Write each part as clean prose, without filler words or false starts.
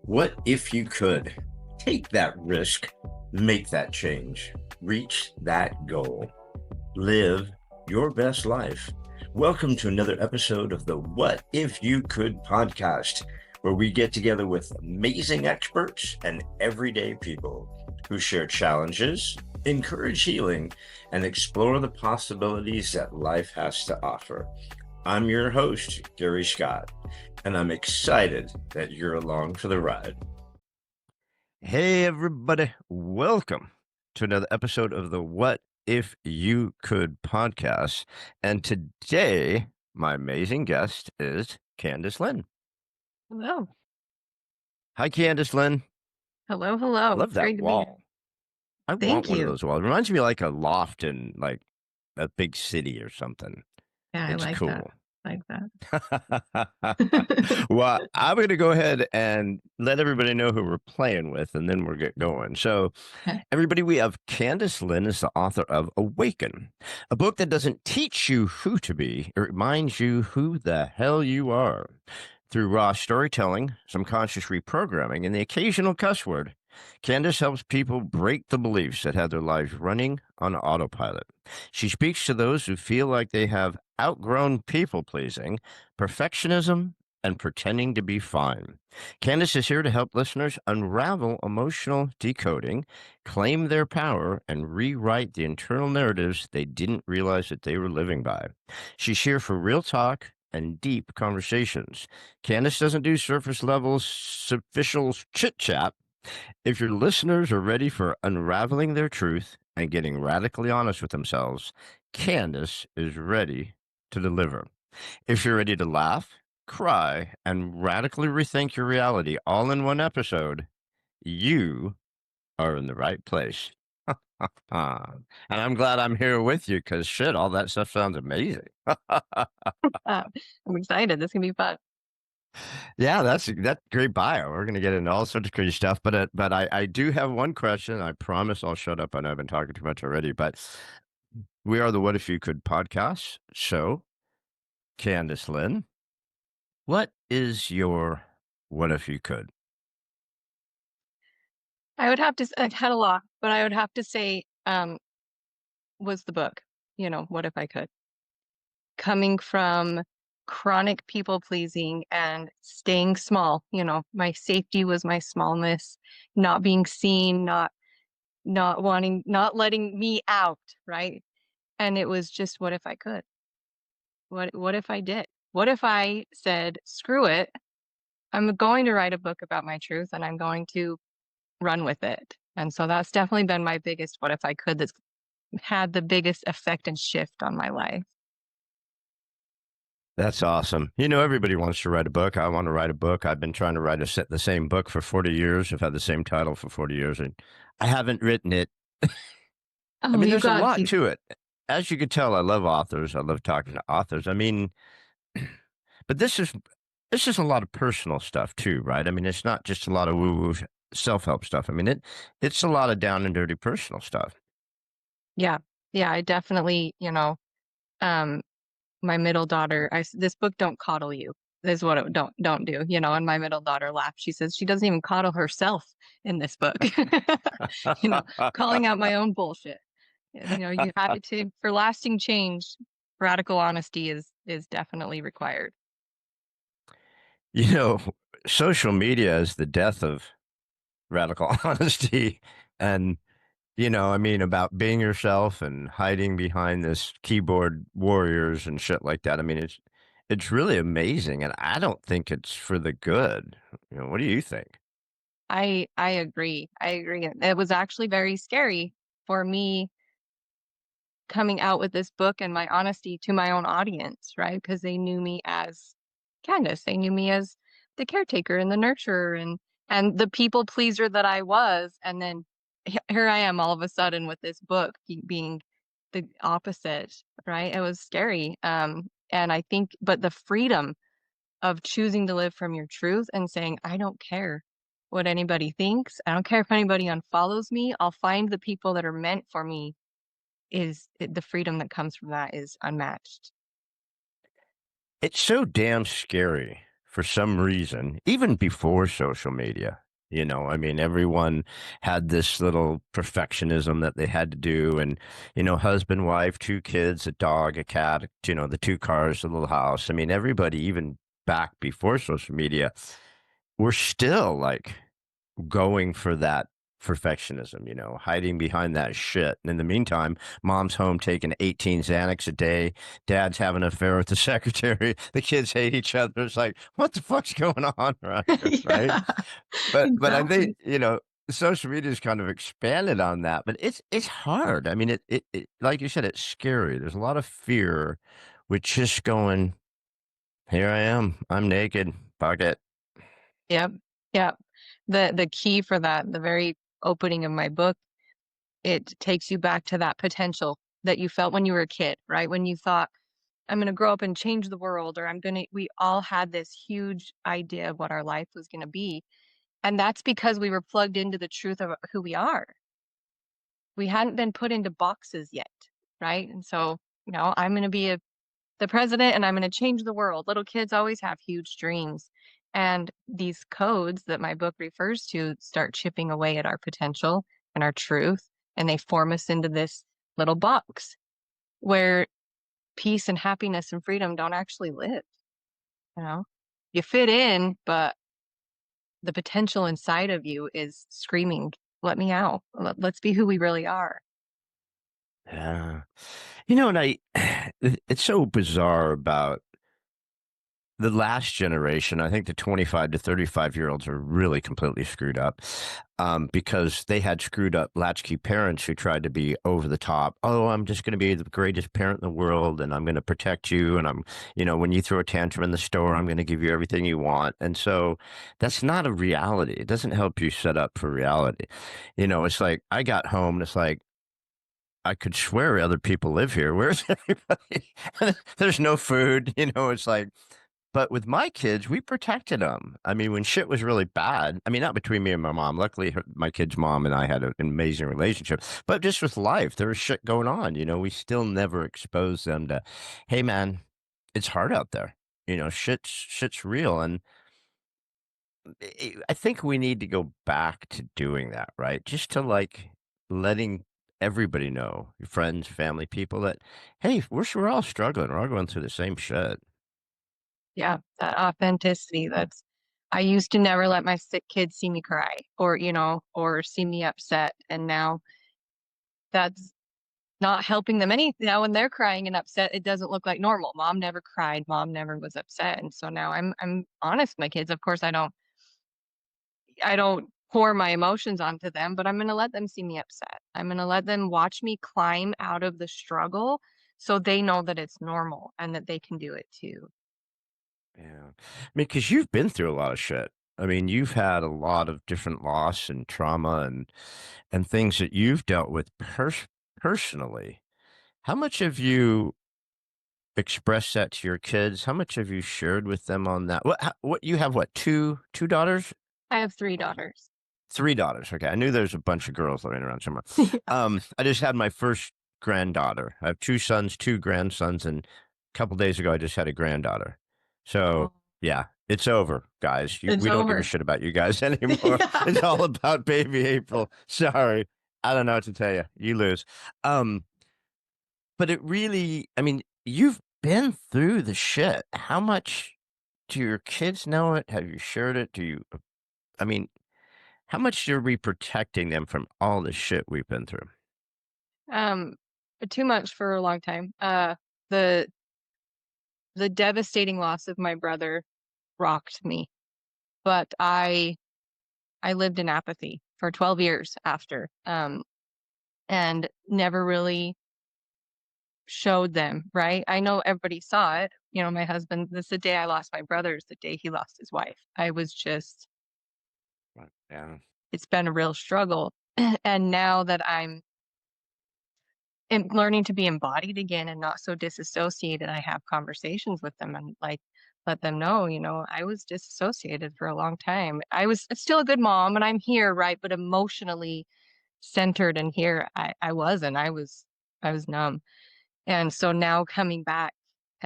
What if you could take that risk, make that change, reach that goal, live your best life? Welcome to another episode of the What If You Could podcast, where we get together with amazing experts and everyday people who share challenges, encourage healing, and explore the possibilities that life has to offer. I'm your host, Gary Scott, and I'm excited that you're along for the ride. Hey, everybody. Welcome to another episode of the What If You Could podcast. And today, my amazing guest is Candice Lyn. Hello. Hi, Candice Lyn. Hello, hello. I love It's that great to be here. wall. I want Thank one of you. those walls. It reminds me like a loft in like a big city or something. Yeah, I It's like that. cool. Like that. Well, I'm going to go ahead and let everybody know who we're playing with, and then we'll get going. So, Okay. everybody, we have Candice Lyn is the author of Awaken, a book that doesn't teach you who to be. It reminds you who the hell you are. Through raw storytelling, some conscious reprogramming, and the occasional cuss word, Candice helps people break the beliefs that have their lives running on autopilot. She speaks to those who feel like they have outgrown people-pleasing, perfectionism, and pretending to be fine. Candice is here to help listeners unravel emotional decoding, claim their power, and rewrite the internal narratives they didn't realize that they were living by. She's here for real talk and deep conversations. Candice doesn't do surface level superficial chit chat. If your listeners are ready for unraveling their truth and getting radically honest with themselves, Candice is ready to deliver. If you're ready to laugh, cry, and radically rethink your reality all in one episode, you are in the right place. And I'm glad I'm here with you because shit, all that stuff sounds amazing. I'm excited. This can be fun. Yeah, that's great bio. We're gonna get into all sorts of crazy stuff, but I do have one question. I promise I'll shut up. I know I've been talking too much already, but we are the What If You Could podcast. So, Candice Lyn, what is your What If You Could? I would have to, I've had a lot, but I would have to say, was the book, What If I Could? Coming from chronic people pleasing and staying small, my safety was my smallness, not being seen, not wanting, not letting me out, right? And it was just, what if I could? What if I did? What if I said, screw it? I'm going to write a book about my truth and I'm going to run with it. And so that's definitely been my biggest what if I could that's had the biggest effect and shift on my life. That's awesome. Everybody wants to write a book. I want to write a book. I've been trying to write the same book for 40 years. I've had the same title for 40 years, and I haven't written it. I Oh, mean, you there's a got lot you. to it. As you could tell, I love authors. I love talking to authors. I mean, but this is a lot of personal stuff too, right? I mean, it's not just a lot of woo-woo self-help stuff. I mean, it's a lot of down and dirty personal stuff. Yeah. Yeah, I definitely, um, my middle daughter, this book don't coddle you. This is what it don't do, and my middle daughter laughed. She says she doesn't even coddle herself in this book. You know, calling out my own bullshit. You have to for lasting change, radical honesty is definitely required. You know, social media is the death of radical honesty. And, I mean, about being yourself and hiding behind this keyboard warriors and shit like that. I mean, it's really amazing. And I don't think it's for the good. What do you think? I agree. I agree. It was actually very scary for me coming out with this book and my honesty to my own audience, right? Because they knew me as Candace. They knew me as the caretaker and the nurturer and the people pleaser that I was. And then here I am all of a sudden with this book being the opposite, right? It was scary. And I think, but the freedom of choosing to live from your truth and saying, I don't care what anybody thinks. I don't care if anybody unfollows me. I'll find the people that are meant for me the freedom that comes from that is unmatched. It's so damn scary for some reason, even before social media. I mean, everyone had this little perfectionism that they had to do. And, husband, wife, two kids, a dog, a cat, the two cars, a little house. I mean, everybody, even back before social media, we're still like going for that perfectionism, hiding behind that shit. And in the meantime, mom's home taking 18 Xanax a day. Dad's having an affair with the secretary. The kids hate each other. It's like, what the fuck's going on around here? Right. Yeah, But I think, exactly. social media has kind of expanded on that, but it's hard. I mean, it like you said, it's scary. There's a lot of fear with just going, here I am. I'm naked. Fuck it. Yep. Yep. The key for that, the very opening of my book, it takes you back to that potential that you felt when you were a kid, right? When you thought, I'm going to grow up and change the world, or we all had this huge idea of what our life was going to be. And that's because we were plugged into the truth of who we are. We hadn't been put into boxes yet, right? And so, I'm going to be the president and I'm going to change the world. Little kids always have huge dreams. And these codes that my book refers to start chipping away at our potential and our truth. And they form us into this little box where peace and happiness and freedom don't actually live. You know, you fit in, but the potential inside of you is screaming, let me out. Let's be who we really are. Yeah. And it's so bizarre about the last generation. I think the 25 to 35-year-olds are really completely screwed up, because they had screwed up latchkey parents who tried to be over the top. Oh, I'm just going to be the greatest parent in the world and I'm going to protect you. And when you throw a tantrum in the store, I'm going to give you everything you want. And so that's not a reality. It doesn't help you set up for reality. It's like I got home and it's like, I could swear other people live here. Where's everybody? There's no food. It's like, but with my kids, we protected them. I mean, when shit was really bad, I mean, not between me and my mom. Luckily, my kid's mom and I had an amazing relationship. But just with life, there was shit going on. We still never exposed them to, hey, man, it's hard out there. Shit's real. And I think we need to go back to doing that, right? Just to like letting everybody know, your friends, family, people, that, hey, we're all struggling. We're all going through the same shit. Yeah, that authenticity. I used to never let my sick kids see me cry or, or see me upset. And now that's not helping them any. Now, when they're crying and upset, it doesn't look like normal. Mom never cried. Mom never was upset. And so now I'm honest with my kids. Of course, I don't pour my emotions onto them, but I'm going to let them see me upset. I'm going to let them watch me climb out of the struggle so they know that it's normal and that they can do it too. Yeah. I mean, because you've been through a lot of shit. I mean, you've had a lot of different loss and trauma and things that you've dealt with personally. How much have you expressed that to your kids? How much have you shared with them on that? What you have? What, two daughters? I have three daughters. Three daughters. Okay, I knew there's a bunch of girls living around somewhere. I just had my first granddaughter. I have two sons, two grandsons, and a couple days ago I just had a granddaughter. So Oh, yeah, it's over, guys. it's We don't give a over. shit about you guys anymore. Yeah. It's all about baby April. Sorry, I don't know what to tell you. You lose. Um, but it really, I mean, you've been through the shit. How much do your kids know it? Have you shared it? Do you? I mean, how much are we protecting them from all the shit we've been through? Um, too much for a long time. The the devastating loss of my brother rocked me, but I lived in apathy for 12 years after, and never really showed them, right? I know everybody saw it. My husband, this the day I lost my brother is the day he lost his wife. I was just, Right. Yeah. it's been a real struggle. And now that I'm learning to be embodied again and not so disassociated, I have conversations with them and like let them know, I was disassociated for a long time. I was still a good mom and I'm here, right? But emotionally centered and here I wasn't. I was numb. And so now coming back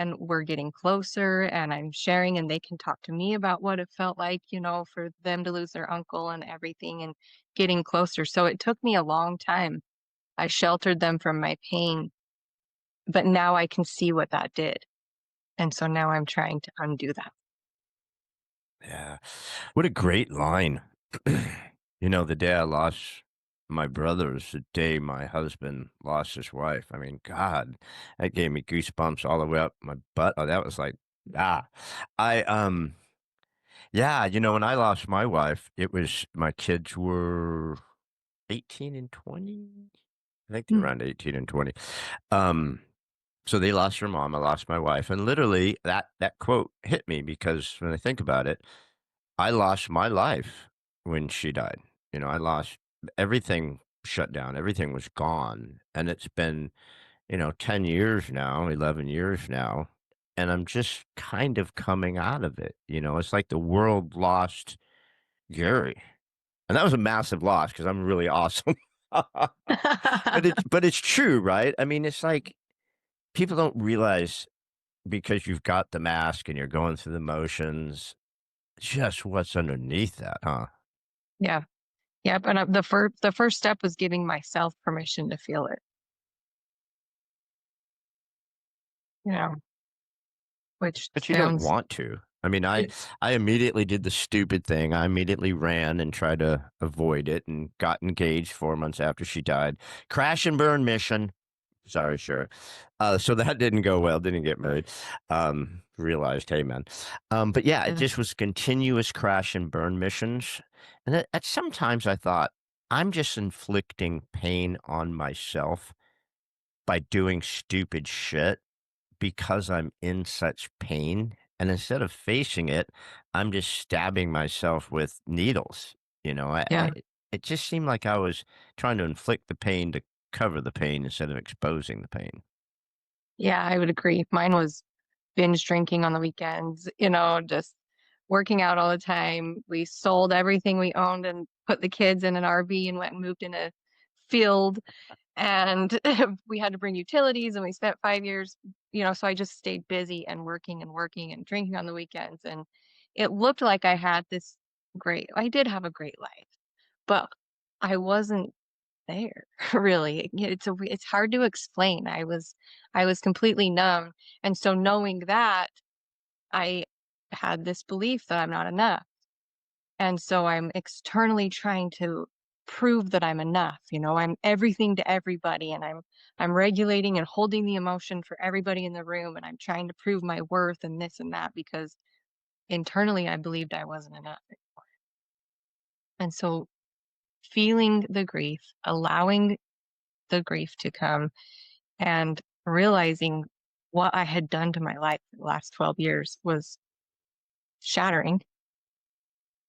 and we're getting closer and I'm sharing and they can talk to me about what it felt like, for them to lose their uncle and everything and getting closer. So it took me a long time. I sheltered them from my pain, but now I can see what that did. And so now I'm trying to undo that. Yeah. What a great line. The day I lost my brother is the day my husband lost his wife. I mean, God, that gave me goosebumps all the way up my butt. Oh, that was like, ah. I yeah, when I lost my wife, it was my kids were 18 and 20. I think they're Mm. around 18 and 20. Um so they lost their mom, I lost my wife, and literally that quote hit me because when I think about it, I lost my life when she died. I lost everything, shut down, everything was gone. And it's been, 10 years now, 11 years now. And I'm just kind of coming out of it. It's like the world lost Gary. And that was a massive loss because I'm really awesome. but it's true, right? I mean, it's like people don't realize because you've got the mask and you're going through the motions, just what's underneath that, huh? Yeah. Yeah. But the first step was giving myself permission to feel it, you know, which But you don't sounds, want to. I mean, I immediately did the stupid thing. I immediately ran and tried to avoid it and got engaged 4 months after she died. Crash and burn mission. Sorry, sure. So that didn't go well. Didn't get married. Realized, hey, man. But yeah, it yeah. just was continuous crash and burn missions. And at sometimes I thought, I'm just inflicting pain on myself by doing stupid shit because I'm in such pain. And instead of facing it, I'm just stabbing myself with needles. Yeah. It just seemed like I was trying to inflict the pain to cover the pain instead of exposing the pain. Yeah, I would agree. Mine was binge drinking on the weekends, just working out all the time. We sold everything we owned and put the kids in an RV and went and moved in a field. And we had to bring utilities and we spent 5 years, so I just stayed busy and working and drinking on the weekends. And it looked like I did have a great life, but I wasn't there really. It's hard to explain. I was completely numb. And so knowing that, I had this belief that I'm not enough. And so I'm externally trying to prove that I'm enough. I'm everything to everybody and I'm regulating and holding the emotion for everybody in the room and I'm trying to prove my worth and this and that because internally I believed I wasn't enough. And so feeling the grief, allowing the grief to come and realizing what I had done to my life for the last 12 years shattering,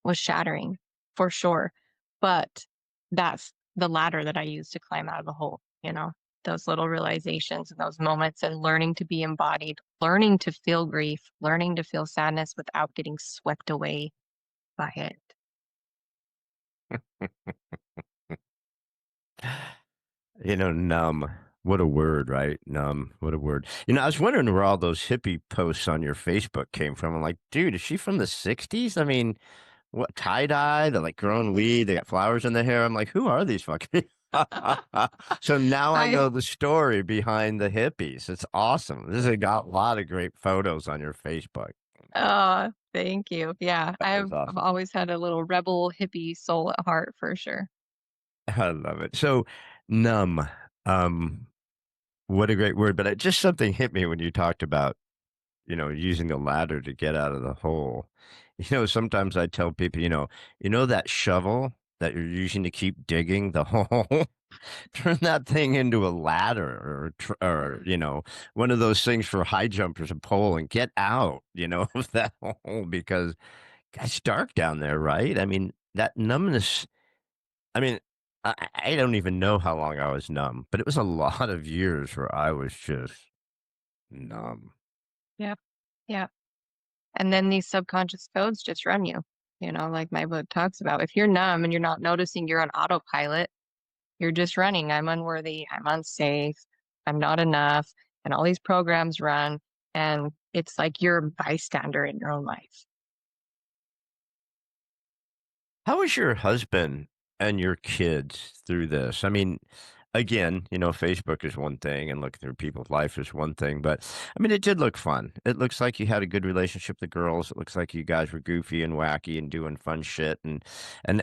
was shattering for sure. But that's the ladder that I use to climb out of the hole, those little realizations and those moments and learning to be embodied, learning to feel grief, learning to feel sadness without getting swept away by it. Numb. What a word, right? Numb. What a word. I was wondering where all those hippie posts on your Facebook came from. I'm like, dude, is she from the 60s? I mean, what tie dye? They're like growing weed. They got flowers in their hair. I'm like, who are these fucking? So now I I know the story behind the hippies. It's awesome. This has got a lot of great photos on your Facebook. thank you. Yeah, That's I've awesome. always had a little rebel hippie soul at heart for sure. I love it. So numb. Um, what a great word. But just something hit me when you talked about, using the ladder to get out of the hole. Sometimes I tell people, that shovel that you're using to keep digging the hole, turn that thing into a ladder or one of those things for high jumpers, a pole, and get out, of that hole because it's dark down there, right? I mean, that numbness. I mean, I don't even know how long I was numb, but it was a lot of years where I was just numb. Yep. Yeah. And then these subconscious codes just run you, like my book talks about. If you're numb and you're not noticing you're on autopilot, you're just running. I'm unworthy. I'm unsafe. I'm not enough. And all these programs run. and it's like you're a bystander in your own life. How is your husband and your kids through this? I mean, again, Facebook is one thing and looking through people's life is one thing, but I mean, it did look fun. It looks like you had a good relationship with the girls. It looks like you guys were goofy and wacky and doing fun shit. And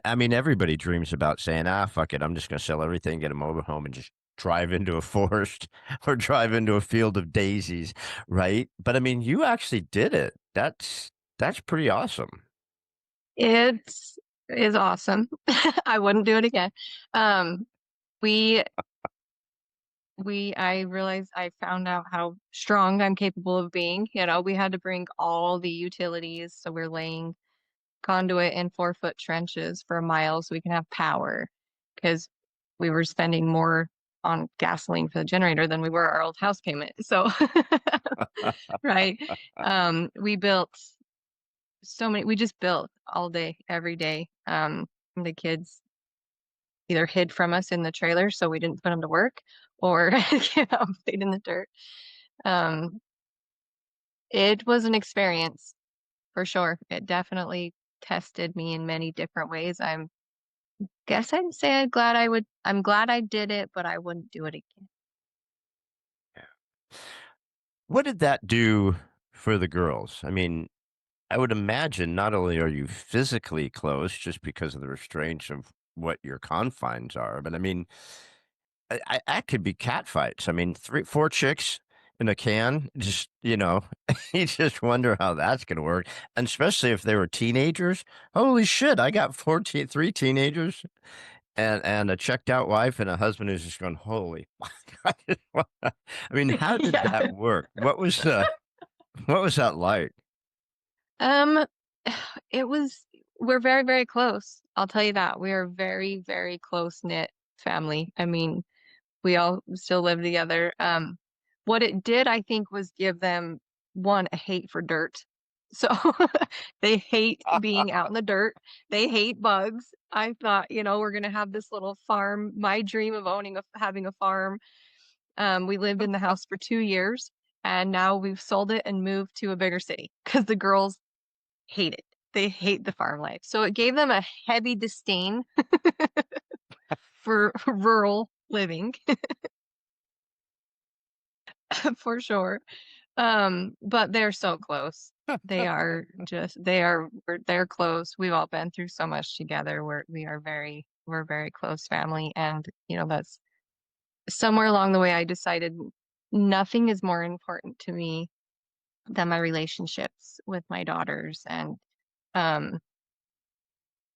I mean, everybody dreams about saying, fuck it. I'm just going to sell everything, get a mobile home and just drive into a forest or drive into a field of daisies. Right. But I mean, you actually did it. That's pretty awesome. It is awesome. I wouldn't do it again. Um, we I realized I found out how strong I'm capable of being. You know, we had to bring all the utilities, so we're laying conduit in 4-foot trenches for a mile so we can have power because we were spending more on gasoline for the generator than we were our old house payment. So, right. We built we just built all day, every day. The kids either hid from us in the trailer so we didn't put them to work or, played in the dirt. Um, it was an experience for sure. It definitely tested me in many different ways. I'm glad I did it, but I wouldn't do it again. What did that do for the girls? I mean, I would imagine not only are you physically close just because of the restraints of what your confines are, but I mean, that could be cat fights. I mean, 4 chicks in a can, just, you just wonder how that's going to work. And especially if they were teenagers. Holy shit, I got 3 teenagers and a checked out wife and a husband who's just going, holy, I mean, how did Yeah. that work? What was that like? Um, it was, we're very, very close. I'll tell you that. We are very, very close knit family. I mean, we all still live together. What it did, I think, was give them a hate for dirt. So they hate being out in the dirt. They hate bugs. I thought, we're gonna have this little farm. My dream of having a farm. We lived in the house for 2 years, and now we've sold it and moved to a bigger city because the girls hate it. They hate the farm life. So it gave them a heavy disdain for rural living for sure. But they're so close. They're close. We've all been through so much together. We're very close family. And, that's somewhere along the way I decided nothing is more important to me than my relationships with my daughters. And um,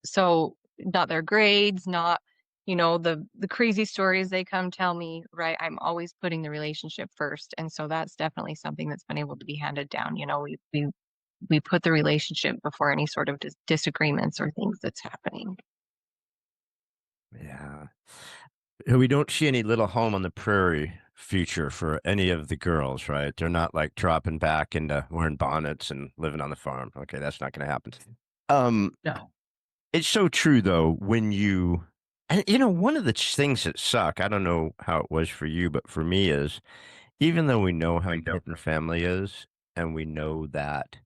so not their grades, not, the crazy stories they come tell me, right? I'm always putting the relationship first. And so that's definitely something that's been able to be handed down. We put the relationship before any sort of disagreements or things that's happening. Yeah. We don't see any little home on the prairie future for any of the girls, right? They're not like dropping back into wearing bonnets and living on the farm. Okay, that's not going to happen. Um, No. it's so true though and one of the things that suck. I don't know how it was for you, but for me is even though we know how important family is, and we know that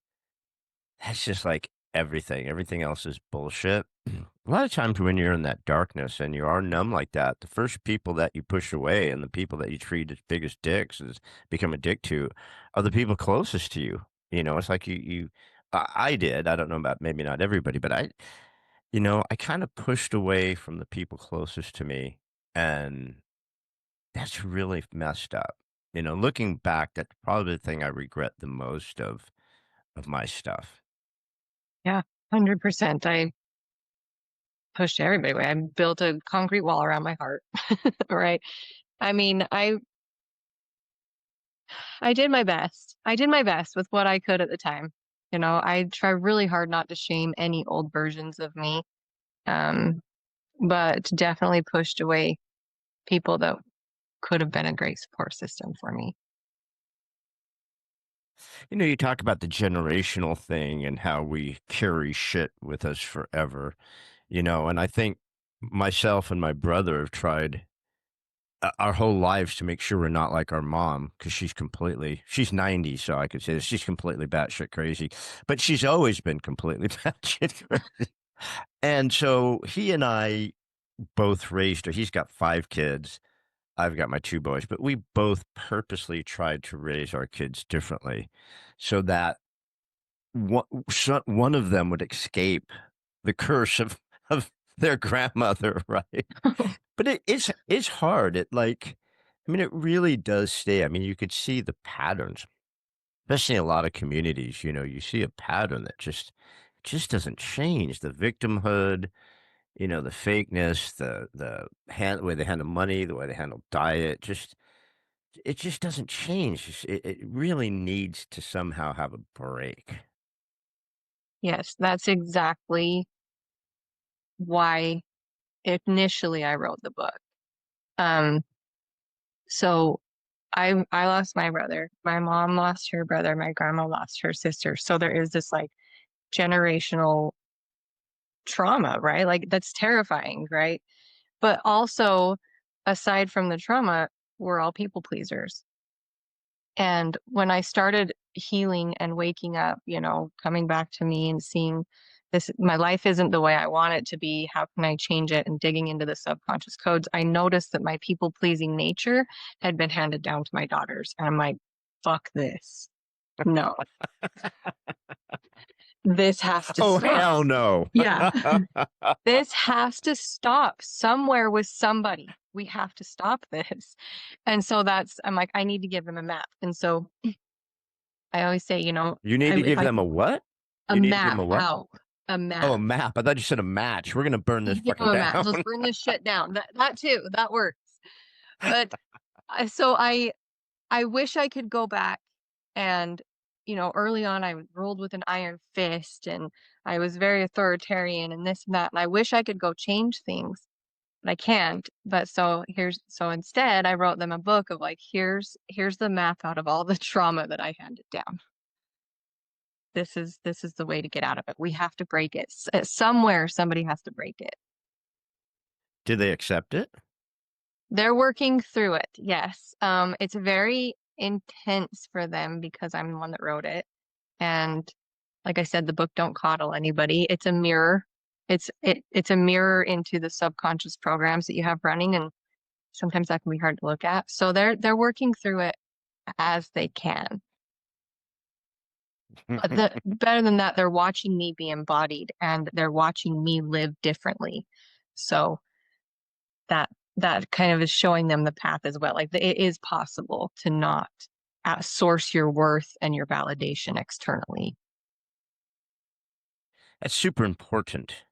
that's just like everything. Everything else is bullshit. A lot of times when you're in that darkness and you are numb like that, the first people that you push away and the people that you treat as big as dicks is become a dick to are the people closest to you. It's like I did. I don't know about maybe not everybody, but I kind of pushed away from the people closest to me, and that's really messed up. Looking back, that's probably the thing I regret the most of my stuff. Yeah, 100%. I pushed everybody away. I built a concrete wall around my heart, right? I mean, I did my best. I did my best with what I could at the time. I try really hard not to shame any old versions of me. Um, but definitely pushed away people that could have been a great support system for me. You talk about the generational thing and how we carry shit with us forever, and I think myself and my brother have tried our whole lives to make sure we're not like our mom, because she's 90, so I could say this, she's completely batshit crazy, but she's always been completely batshit crazy. And so he and I both raised her. He's got 5 kids. I've got my 2 boys, but we both purposely tried to raise our kids differently so that one of them would escape the curse of their grandmother, right? But it's hard. I mean, it really does stay. I mean, you could see the patterns, especially in a lot of communities. You see a pattern that just doesn't change. The victimhood, the fakeness, the way they handle money, the way they handle diet, it just doesn't change. It really needs to somehow have a break. Yes, that's exactly why initially I wrote the book. Um, so I lost my brother, my mom lost her brother, my grandma lost her sister. So there is this like generational trauma, right? Like that's terrifying, right? But also, aside from the trauma, we're all people pleasers. And when I started healing and waking up, coming back to me and seeing this, my life isn't the way I want it to be. How can I change it? And digging into the subconscious codes, I noticed that my people pleasing nature had been handed down to my daughters. And I'm like, fuck this. No, this has to Oh, stop. hell no. Yeah, this has to stop somewhere with somebody. We have to stop this. And so I'm like, I need to give them a map. And so I always say, You need to if give I them a what? a You need to give them map a what? out, a Oh, a map. map. I thought you said a match. We're gonna burn this Give them fucker a map. down. Let's burn this shit down. That too, that works. But so I wish I could go back and early on I ruled with an iron fist and I was very authoritarian and this and that. And I wish I could go change things, but I can't. But so instead I wrote them a book of like, here's the map out of all the trauma that I handed down. This is the way to get out of it. We have to break it. Somewhere somebody has to break it. Did they accept it? They're working through it. Yes. It's very intense for them because I'm the one that wrote it. And like I said, the book don't coddle anybody. It's a mirror. It's a mirror into the subconscious programs that you have running, and sometimes that can be hard to look at. So they're working through it as they can. Better than that, they're watching me be embodied and they're watching me live differently. So that that kind of is showing them the path as well. Like it is possible to not source your worth and your validation externally. That's super important.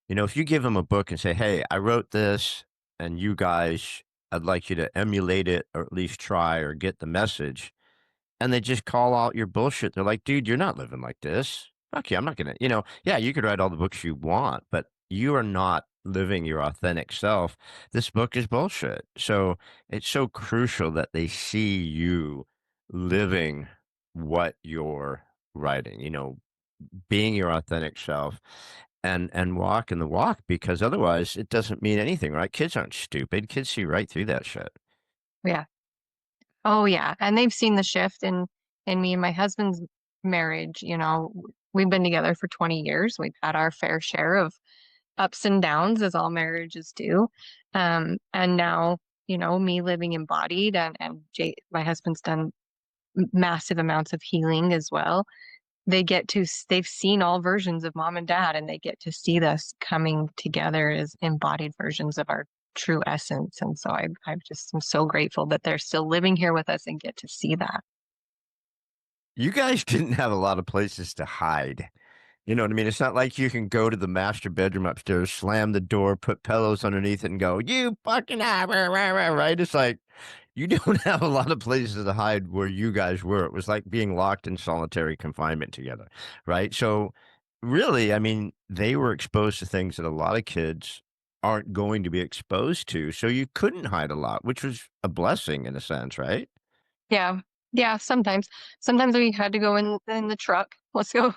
If you give them a book and say, "Hey, I wrote this, and you guys, I'd like you to emulate it or at least try or get the message," and they just call out your bullshit. They're like, "Dude, you're not living like this. Okay, I'm not gonna." Yeah, you could write all the books you want, but you are not living your authentic self. This book is bullshit. So it's so crucial that they see you living what you're writing. Being your authentic self and walking the walk, because otherwise it doesn't mean anything, right? Kids aren't stupid. Kids see right through that shit. Yeah. Oh yeah. And they've seen the shift in me and my husband's marriage. We've been together for 20 years. We've had our fair share of ups and downs as all marriages do. And now, me living embodied and my husband's done massive amounts of healing as well. They've seen all versions of mom and dad and they get to see us coming together as embodied versions of our true essence. And so I'm so grateful that they're still living here with us and get to see that. You guys didn't have a lot of places to hide. You know what I mean? It's not like you can go to the master bedroom upstairs, slam the door, put pillows underneath it, and go, "You fucking right?" It's like you don't have a lot of places to hide where you guys were. It was like being locked in solitary confinement together, right? So, really, I mean, they were exposed to things that a lot of kids aren't going to be exposed to. So you couldn't hide a lot, which was a blessing in a sense, right? Yeah. Yeah. Sometimes we had to go in the truck. Let's go.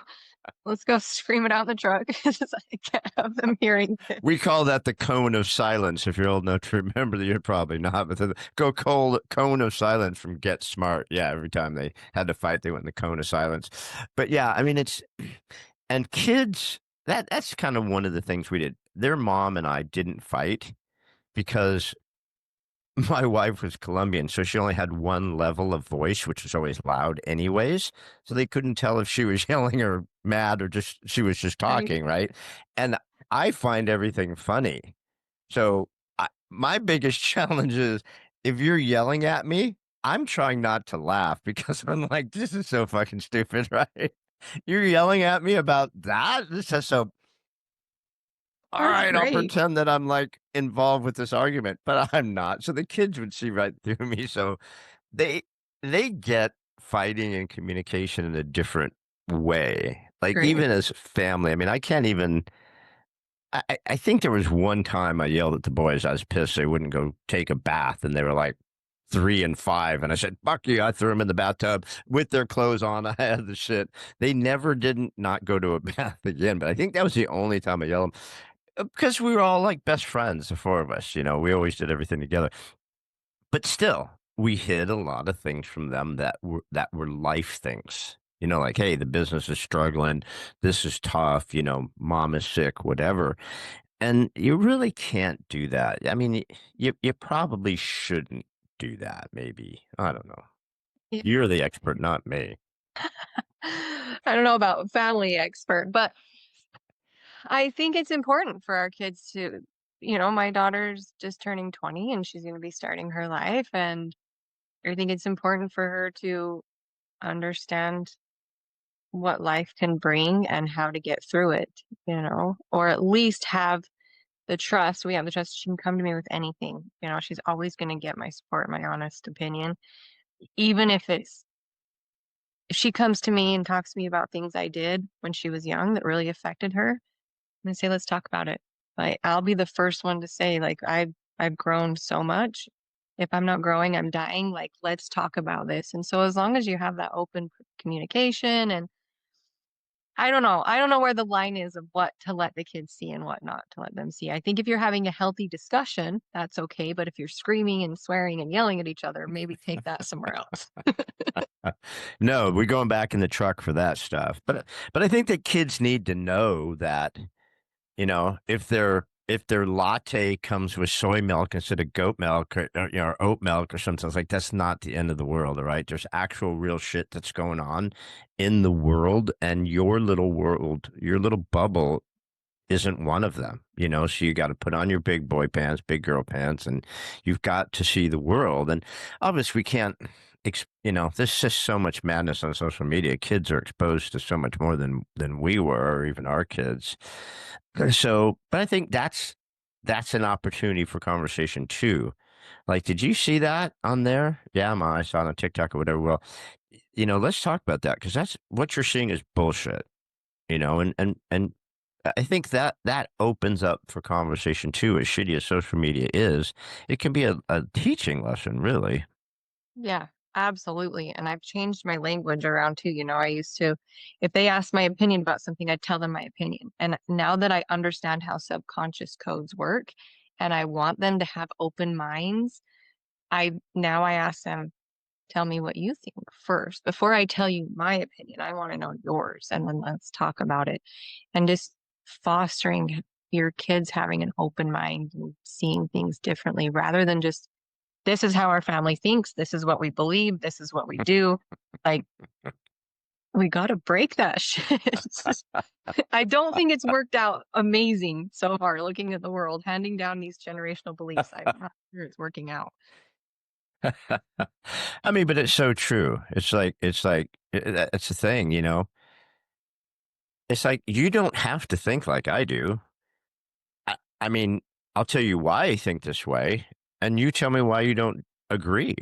Let's go scream it out in the truck. I can't have them hearing it. We call that the cone of silence. If you're old enough to remember that, you're probably not. But the cone of silence from Get Smart. Yeah, every time they had to fight, they went in the cone of silence. But yeah, I mean, it's and kids. That's kind of one of the things we did. Their mom and I didn't fight because my wife was Colombian, so she only had one level of voice, which was always loud, anyways. So they couldn't tell if she was yelling or mad or just she was just Right. talking, right? And I find everything funny. So my biggest challenge is if you're yelling at me, I'm trying not to laugh because I'm like, this is so fucking stupid, right? You're yelling at me about that? This is so all That's right, I'll great. pretend that I'm like involved with this argument, but I'm not. So the kids would see right through me. So they they get fighting and communication in a different way. Like Great. even as family, I mean, I can't even. I think there was one time I yelled at the boys. I was pissed they wouldn't go take a bath, and they were like 3 and 5, and I said, "Fuck you!" I threw them in the bathtub with their clothes on. I had the shit. They never didn't not go to a bath again. But I think that was the only time I yelled because we were all like best friends, the four of us. We always did everything together. But still, we hid a lot of things from them that were life things. Like, hey, the business is struggling. This is tough. Mom is sick, whatever. And you really can't do that. I mean, you probably shouldn't do that. Maybe I don't know. Yeah. You're the expert, not me. I don't know about family expert, but I think it's important for our kids to, my daughter's just turning 20 and she's going to be starting her life. And I think it's important for her to understand what life can bring and how to get through it, or at least have the trust. We have the trust she can come to me with anything. She's always going to get my support, my honest opinion, even if she comes to me and talks to me about things I did when she was young that really affected her, and say, let's talk about it. Like, I'll be the first one to say, like, I've grown so much. If I'm not growing, I'm dying. Like, let's talk about this. And so as long as you have that open communication, and I don't know where the line is of what to let the kids see and what not to let them see. I think if you're having a healthy discussion, that's okay. But if you're screaming and swearing and yelling at each other, maybe take that somewhere else. No, we're going back in the truck for that stuff. But I think that kids need to know that if their latte comes with soy milk instead of goat milk or oat milk or something, it's like that's not the end of the world. All right, there's actual real shit that's going on in the world, and your little world, your little bubble isn't one of them. So you got to put on your big boy pants, big girl pants, and you've got to see the world. And obviously, we can't. There's just so much madness on social media. Kids are exposed to so much more than we were, or even our kids. So, but I think that's an opportunity for conversation too. Like, did you see that on there? Yeah, I saw it on TikTok or whatever. Well, let's talk about that because that's what you're seeing is bullshit. And I think that opens up for conversation too. As shitty as social media is, it can be a teaching lesson, really. Yeah, absolutely. And I've changed my language around too. I used to, if they asked my opinion about something, I'd tell them my opinion. And now that I understand how subconscious codes work and I want them to have open minds, I ask them, tell me what you think first. Before I tell you my opinion, I want to know yours. And then let's talk about it. And just fostering your kids having an open mind and seeing things differently rather than just this is how our family thinks. This is what we believe. This is what we do. Like, we got to break that shit. I don't think it's worked out amazing so far, looking at the world, handing down these generational beliefs. I'm not sure it's working out. I mean, but it's so true. It's the thing. It's like you don't have to think like I do. I mean, I'll tell you why I think this way, and you tell me why you don't agree.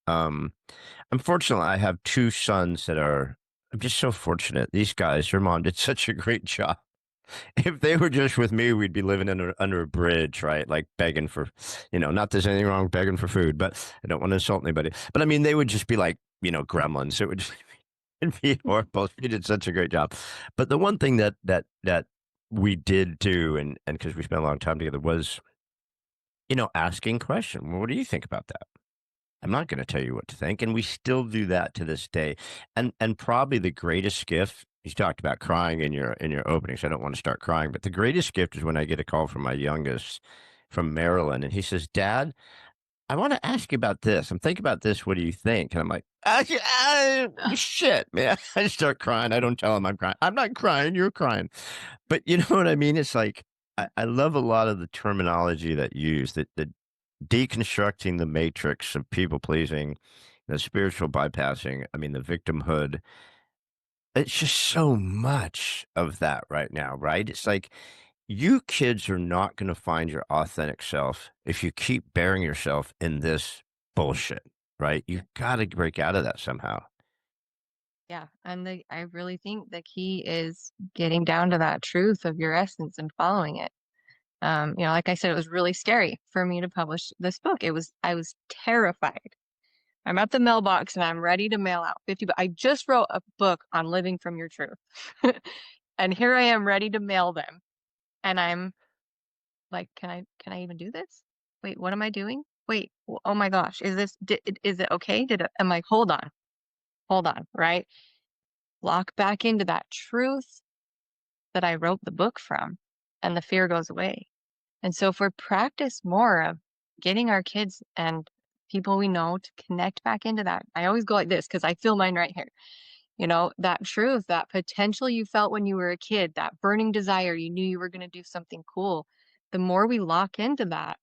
Um, Unfortunately, I have two sons that are. I'm just so fortunate. These guys, your mom did such a great job. If they were just with me, we'd be living under a bridge, right? Like begging for, not there's anything wrong with begging for food, but I don't want to insult anybody. But I mean, they would just be like, gremlins. It would just It'd be horrible. She did such a great job. But the one thing that we did do, and because we spent a long time together, was asking question. Well, what do you think about that? I'm not going to tell you what to think, and we still do that to this day. And probably the greatest gift. You talked about crying in your opening, so I don't want to start crying. But the greatest gift is when I get a call from my youngest from Maryland, and he says, "Dad, I want to ask you about this. I'm thinking about this. What do you think?" And I'm like, shit, man. I start crying. I don't tell him I'm crying. I'm not crying. You're crying. But you know what I mean? It's like, I love a lot of the terminology that you use, that the deconstructing the matrix of people pleasing, the spiritual bypassing. I mean, the victimhood. It's just so much of that right now, right? It's like, you kids are not going to find your authentic self if you keep burying yourself in this bullshit, right? You've got to break out of that somehow. Yeah, and I really think the key is getting down to that truth of your essence and following it. Like I said, it was really scary for me to publish this book. I was terrified. I'm at the mailbox and I'm ready to mail out 50, but I just wrote a book on living from your truth. And here I am ready to mail them. And I'm like, can I even do this? Wait, what am I doing? Wait, oh my gosh, is it okay? I'm like, hold on, right? Lock back into that truth that I wrote the book from, and the fear goes away. And so if we practice more of getting our kids and people we know to connect back into that, I always go like this because I feel mine right here. That truth, that potential you felt when you were a kid, that burning desire, you knew you were going to do something cool. The more we lock into that,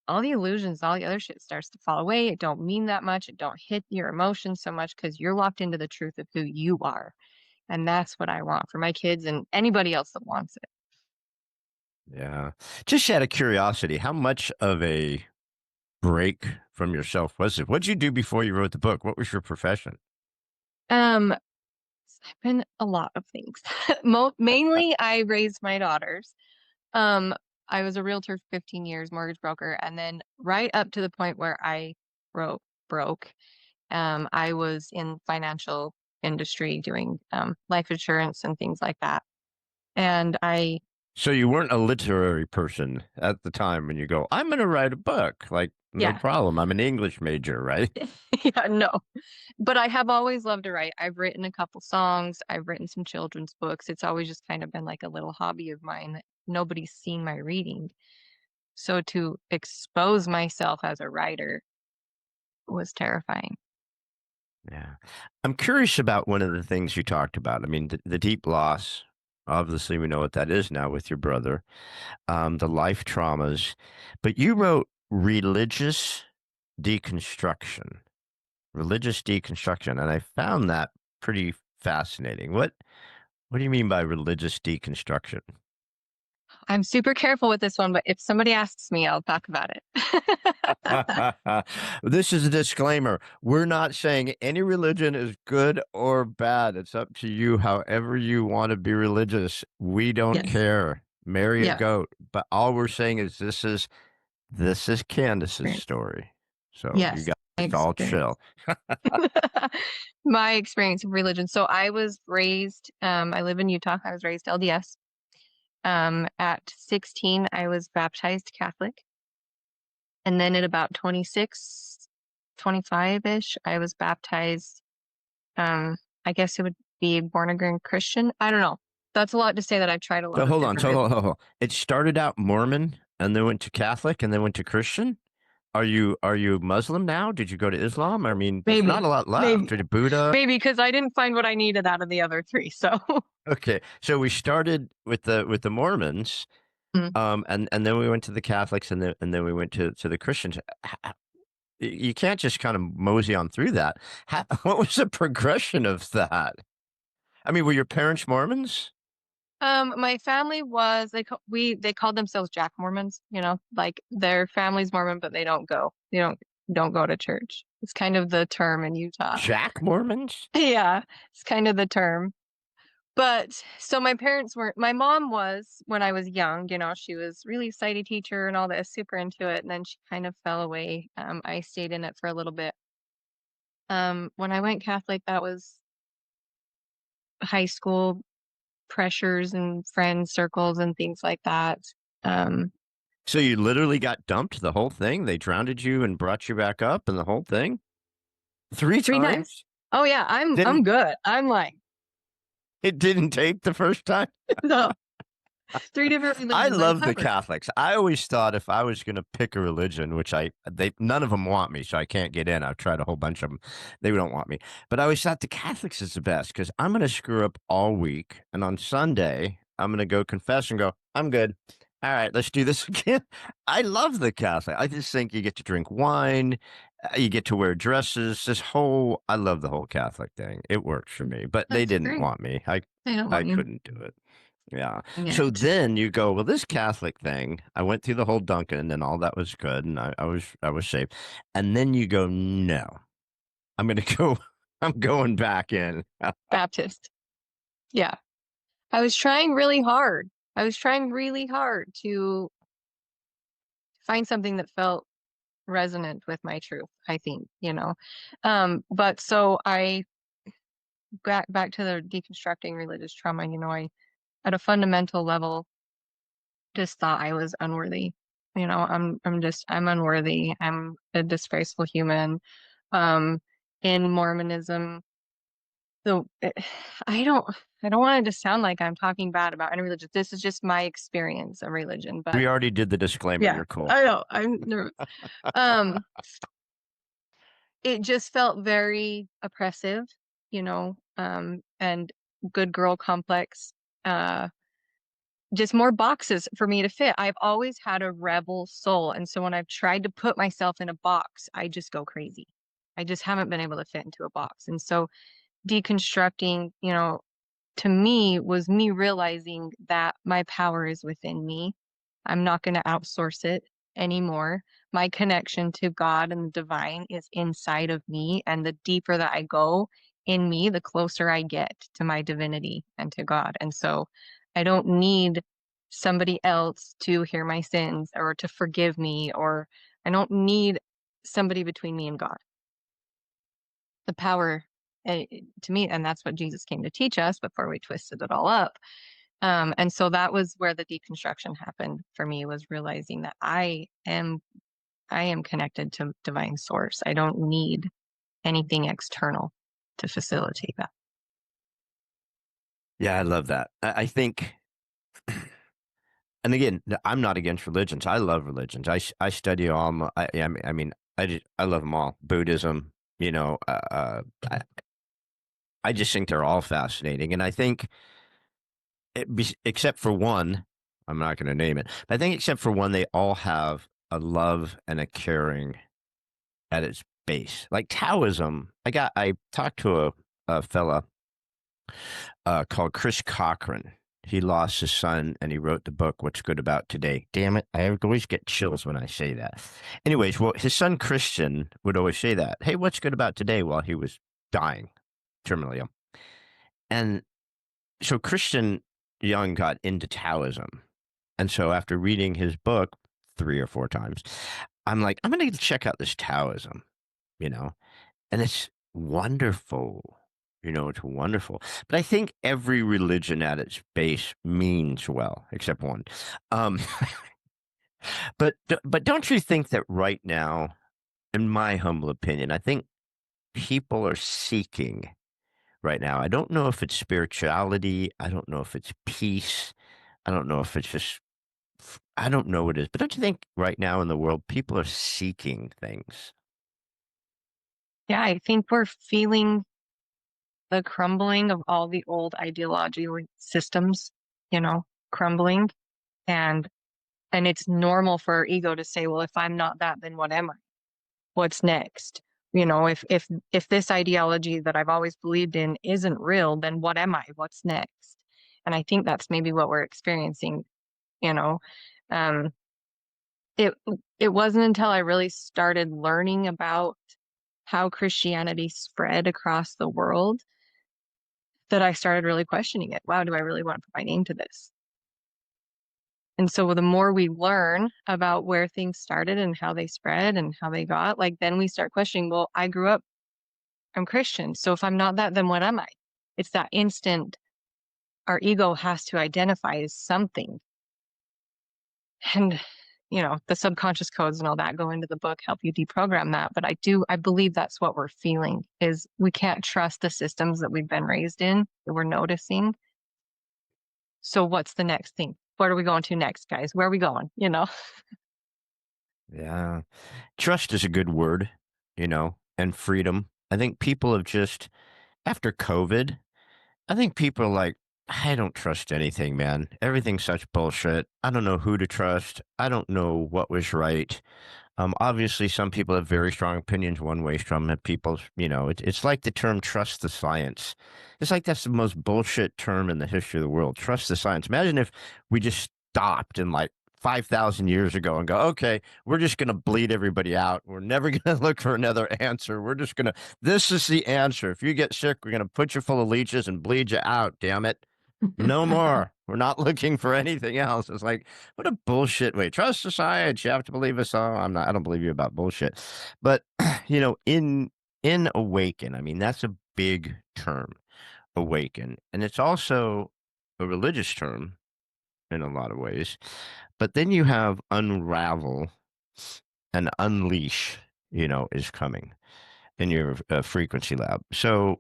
all the illusions, all the other shit starts to fall away. It don't mean that much. It don't hit your emotions so much because you're locked into the truth of who you are. And that's what I want for my kids and anybody else that wants it. Yeah. Just out of curiosity, how much of a break from yourself was it? What did you do before you wrote the book? What was your profession? Um, I've been a lot of things. Mainly, I raised my daughters. Um, I was a realtor for 15 years, mortgage broker, and then right up to the point where I broke. I was in financial industry doing life insurance and things like that. And I, So you weren't a literary person at the time when you go, I'm going to write a book. Like, no yeah, problem. I'm an English major, right? yeah, no. But I have always loved to write. I've written a couple songs. I've written some children's books. It's always just kind of been like a little hobby of mine that nobody's seen my reading. So to expose myself as a writer was terrifying. Yeah. I'm curious about one of the things you talked about. I mean, the deep loss. Obviously, we know what that is now with your brother, the life traumas. But you wrote deconstruction, religious deconstruction. And I found that pretty fascinating. What do you mean by religious deconstruction? I'm super careful with this one, but if somebody asks me, I'll talk about it. This is a disclaimer. We're not saying any religion is good or bad. It's up to you, however you want to be religious. We don't Yes. care. Marry a Yeah. goat. But all we're saying is this is Candace's Experience. story. So you Yes. got My just all experience. chill. My experience of religion. So I was raised, I live in Utah. I was raised LDS. At 16, I was baptized Catholic. And then at about 26, 25-ish, I was baptized. I guess it would be born again Christian. I don't know. That's a lot to say that I've tried a So lot of hold on. different So hold on, religions. hold on. It started out Mormon and then went to Catholic and then went to Christian. Are you Muslim now? Did you go to Islam? I mean, there's not Maybe, a lot left. maybe, Did Buddha? maybe because I didn't find what I needed out of the other three. So, Okay, so we started with the Mormons, mm. and then we went to the Catholics, and then we went to the Christians. You can't just kind of mosey on through that. What was the progression of that? I mean, were your parents Mormons? My family was they called themselves Jack Mormons. Like their family's Mormon, but they don't go to church. It's kind of the term in Utah. Jack Mormons? Yeah, it's kind of the term. But so my parents weren't, my mom was when I was young, she was really sighty teacher and all that, super into it. And then she kind of fell away. I stayed in it for a little bit. When I went Catholic, that was high school pressures and friend circles and things like that. Um, So you literally got dumped the whole thing? They drowned you and brought you back up and the whole thing? Three 3 times. times? Oh yeah, I'm Didn't good. I'm like, it didn't take the first time? no, three different I religions. I'm love the covered. Catholics. I always thought if I was going to pick a religion, which they none of them want me, so I can't get in. I've tried a whole bunch of them. They don't want me. But I always thought the Catholics is the best because I'm going to screw up all week. And on Sunday, I'm going to go confess and go, I'm good. All right, let's do this again. I love the Catholic. I just think you get to drink wine, you get to wear dresses. I love the whole Catholic thing. It works for me, but they That's didn't great. want me. They don't I want you couldn't do it. Yeah. So yet. then you go, well, this Catholic thing, I went through the whole Duncan and all that was good and I was safe. And then you go, no, I'm gonna go, I'm going back in. Baptist. Yeah. I was trying really hard. I was trying really hard to find something that felt resonant with my truth, I think, you know. But so I back to the deconstructing religious trauma, you know, I at a fundamental level just thought I was unworthy. You know, I'm unworthy. I'm a disgraceful human. Um, in Mormonism, the I don't I don't want it to sound like I'm talking bad about any religion. This is just my experience of religion, but We already did the disclaimer. yeah, You're cool. I know. I'm nervous. Um, it just felt very oppressive, you know, and good girl complex. Just more boxes for me to fit. I've always had a rebel soul. And so when I've tried to put myself in a box, I just go crazy. I just haven't been able to fit into a box. And so deconstructing, you know, to me was me realizing that my power is within me. I'm not going to outsource it anymore. My connection to God and the divine is inside of me. And the deeper that I go in me, the closer I get to my divinity and to God. And so I don't need somebody else to hear my sins or to forgive me, or I don't need somebody between me and God. The power to me, and that's what Jesus came to teach us before we twisted it all up. And so that was where the deconstruction happened for me, was realizing that I am connected to divine source. I don't need anything external to facilitate that. Yeah, I love that. I think, and again, I'm not against religions. I love religions. I study all. I mean, I love them all. Buddhism, you know, I just think they're all fascinating. And I think except for one, I'm not going to name it, but I think except for one, they all have a love and a caring at its base. Like Taoism, I talked to a fella called Chris Cochran. He lost his son and he wrote the book, What's Good About Today. Damn it. I always get chills when I say that. Anyways, well, his son Christian would always say that. Hey, what's good about today while he was dying, terminally ill. And so Christian Young got into Taoism. And so after reading his book 3 or 4 times, I'm like, I'm going to check out this Taoism, you know, and it's wonderful. You know, it's wonderful. But I think every religion at its base means well, except one. Um, but don't you think that right now, in my humble opinion, I think people are seeking right now. I don't know if it's spirituality. I don't know if it's peace. I don't know if it's just, I don't know what it is. But don't you think right now in the world, people are seeking things? Yeah, I think we're feeling the crumbling of all the old ideological systems, you know, crumbling. And it's normal for our ego to say, well, if I'm not that, then what am I? What's next? You know, if this ideology that I've always believed in isn't real, then what am I? What's next? And I think that's maybe what we're experiencing, you know. Um, it it wasn't until I really started learning about how Christianity spread across the world that I started really questioning it. Wow, do I really want to put my name to this? And so the more we learn about where things started and how they spread and how they got, like then we start questioning, well, I grew up, I'm Christian. So if I'm not that, then what am I? It's that instant our ego has to identify as something. And, the subconscious codes and all that go into the book, help you deprogram that. But I believe that's what we're feeling is we can't trust the systems that we've been raised in, that we're noticing. So what's the next thing? What are we going to next, guys? Where are we going? Yeah. Trust is a good word, and freedom. I think people have just, after COVID, I think people are like, I don't trust anything, man. Everything's such bullshit. I don't know who to trust. I don't know what was right. Obviously, some people have very strong opinions one way from it. People, it's like the term trust the science. It's like that's the most bullshit term in the history of the world. Trust the science. Imagine if we just stopped in like 5,000 years ago and go, okay, we're just going to bleed everybody out. We're never going to look for another answer. We're just going to, this is the answer. If you get sick, we're going to put you full of leeches and bleed you out, damn it. No more. We're not looking for anything else. It's like, what a bullshit way. Trust the science. You have to believe us all. I don't believe you about bullshit. But, in Awaken, I mean, that's a big term, awaken. And it's also a religious term in a lot of ways. But then you have unravel and unleash, is coming in your frequency lab. So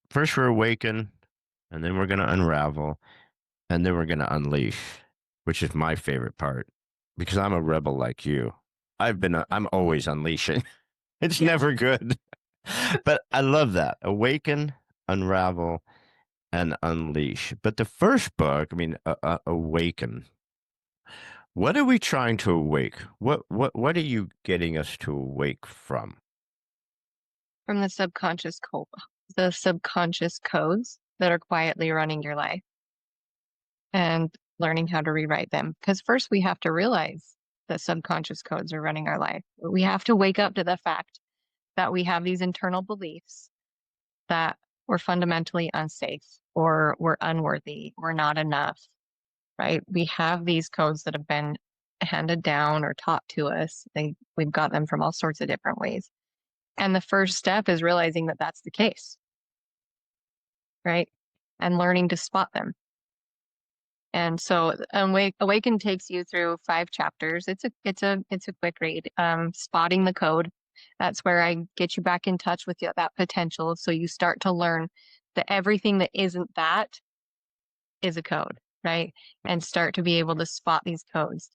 first we're awaken, and then we're going to unravel, and then we're going to unleash, which is my favorite part because I'm a rebel like you. I'm always unleashing. It's Yeah. never good. But I love that. Awaken, unravel, and unleash. But the first book, I mean, Awaken. What are we trying to awake? What are you getting us to awake from? From the subconscious codes that are quietly running your life and learning how to rewrite them. Because first we have to realize that subconscious codes are running our life. We have to wake up to the fact that we have these internal beliefs that we're fundamentally unsafe or we're unworthy, we're not enough, right? We have these codes that have been handed down or taught to us. We've got them from all sorts of different ways. And the first step is realizing that that's the case, right? And learning to spot them. And so Awaken takes you through 5 chapters. It's a quick read. Spotting the code. That's where I get you back in touch with that potential. So you start to learn that everything that isn't that is a code, right? And start to be able to spot these codes.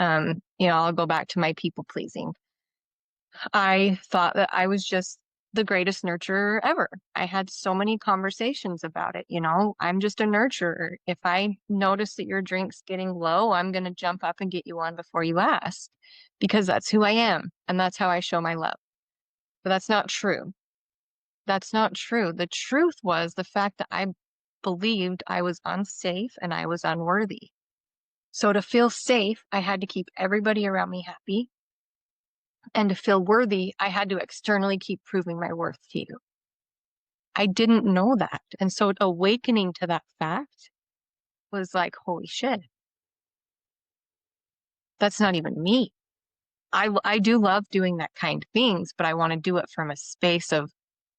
I'll go back to my people pleasing. I thought that I was just the greatest nurturer ever. I had so many conversations about it. I'm just a nurturer. If I notice that your drink's getting low, I'm going to jump up and get you one before you ask because that's who I am. And that's how I show my love. But that's not true. That's not true. The truth was the fact that I believed I was unsafe and I was unworthy. So to feel safe, I had to keep everybody around me happy. And to feel worthy, I had to externally keep proving my worth to you. I didn't know that. And so awakening to that fact was like, holy shit, that's not even me. I do love doing that kind of things, but I want to do it from a space of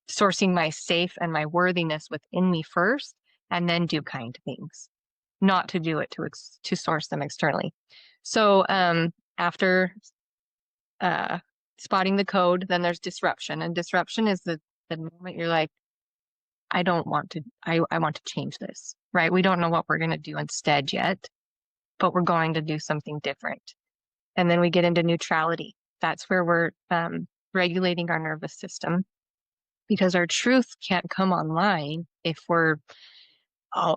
sourcing my safe and my worthiness within me first, and then do kind things, not to do it to source them externally. So after spotting the code, then there's disruption, and disruption is the moment you're like, I don't want to, I want to change this, right? We don't know what we're going to do instead yet, but we're going to do something different. And then we get into neutrality. That's where we're regulating our nervous system because our truth can't come online if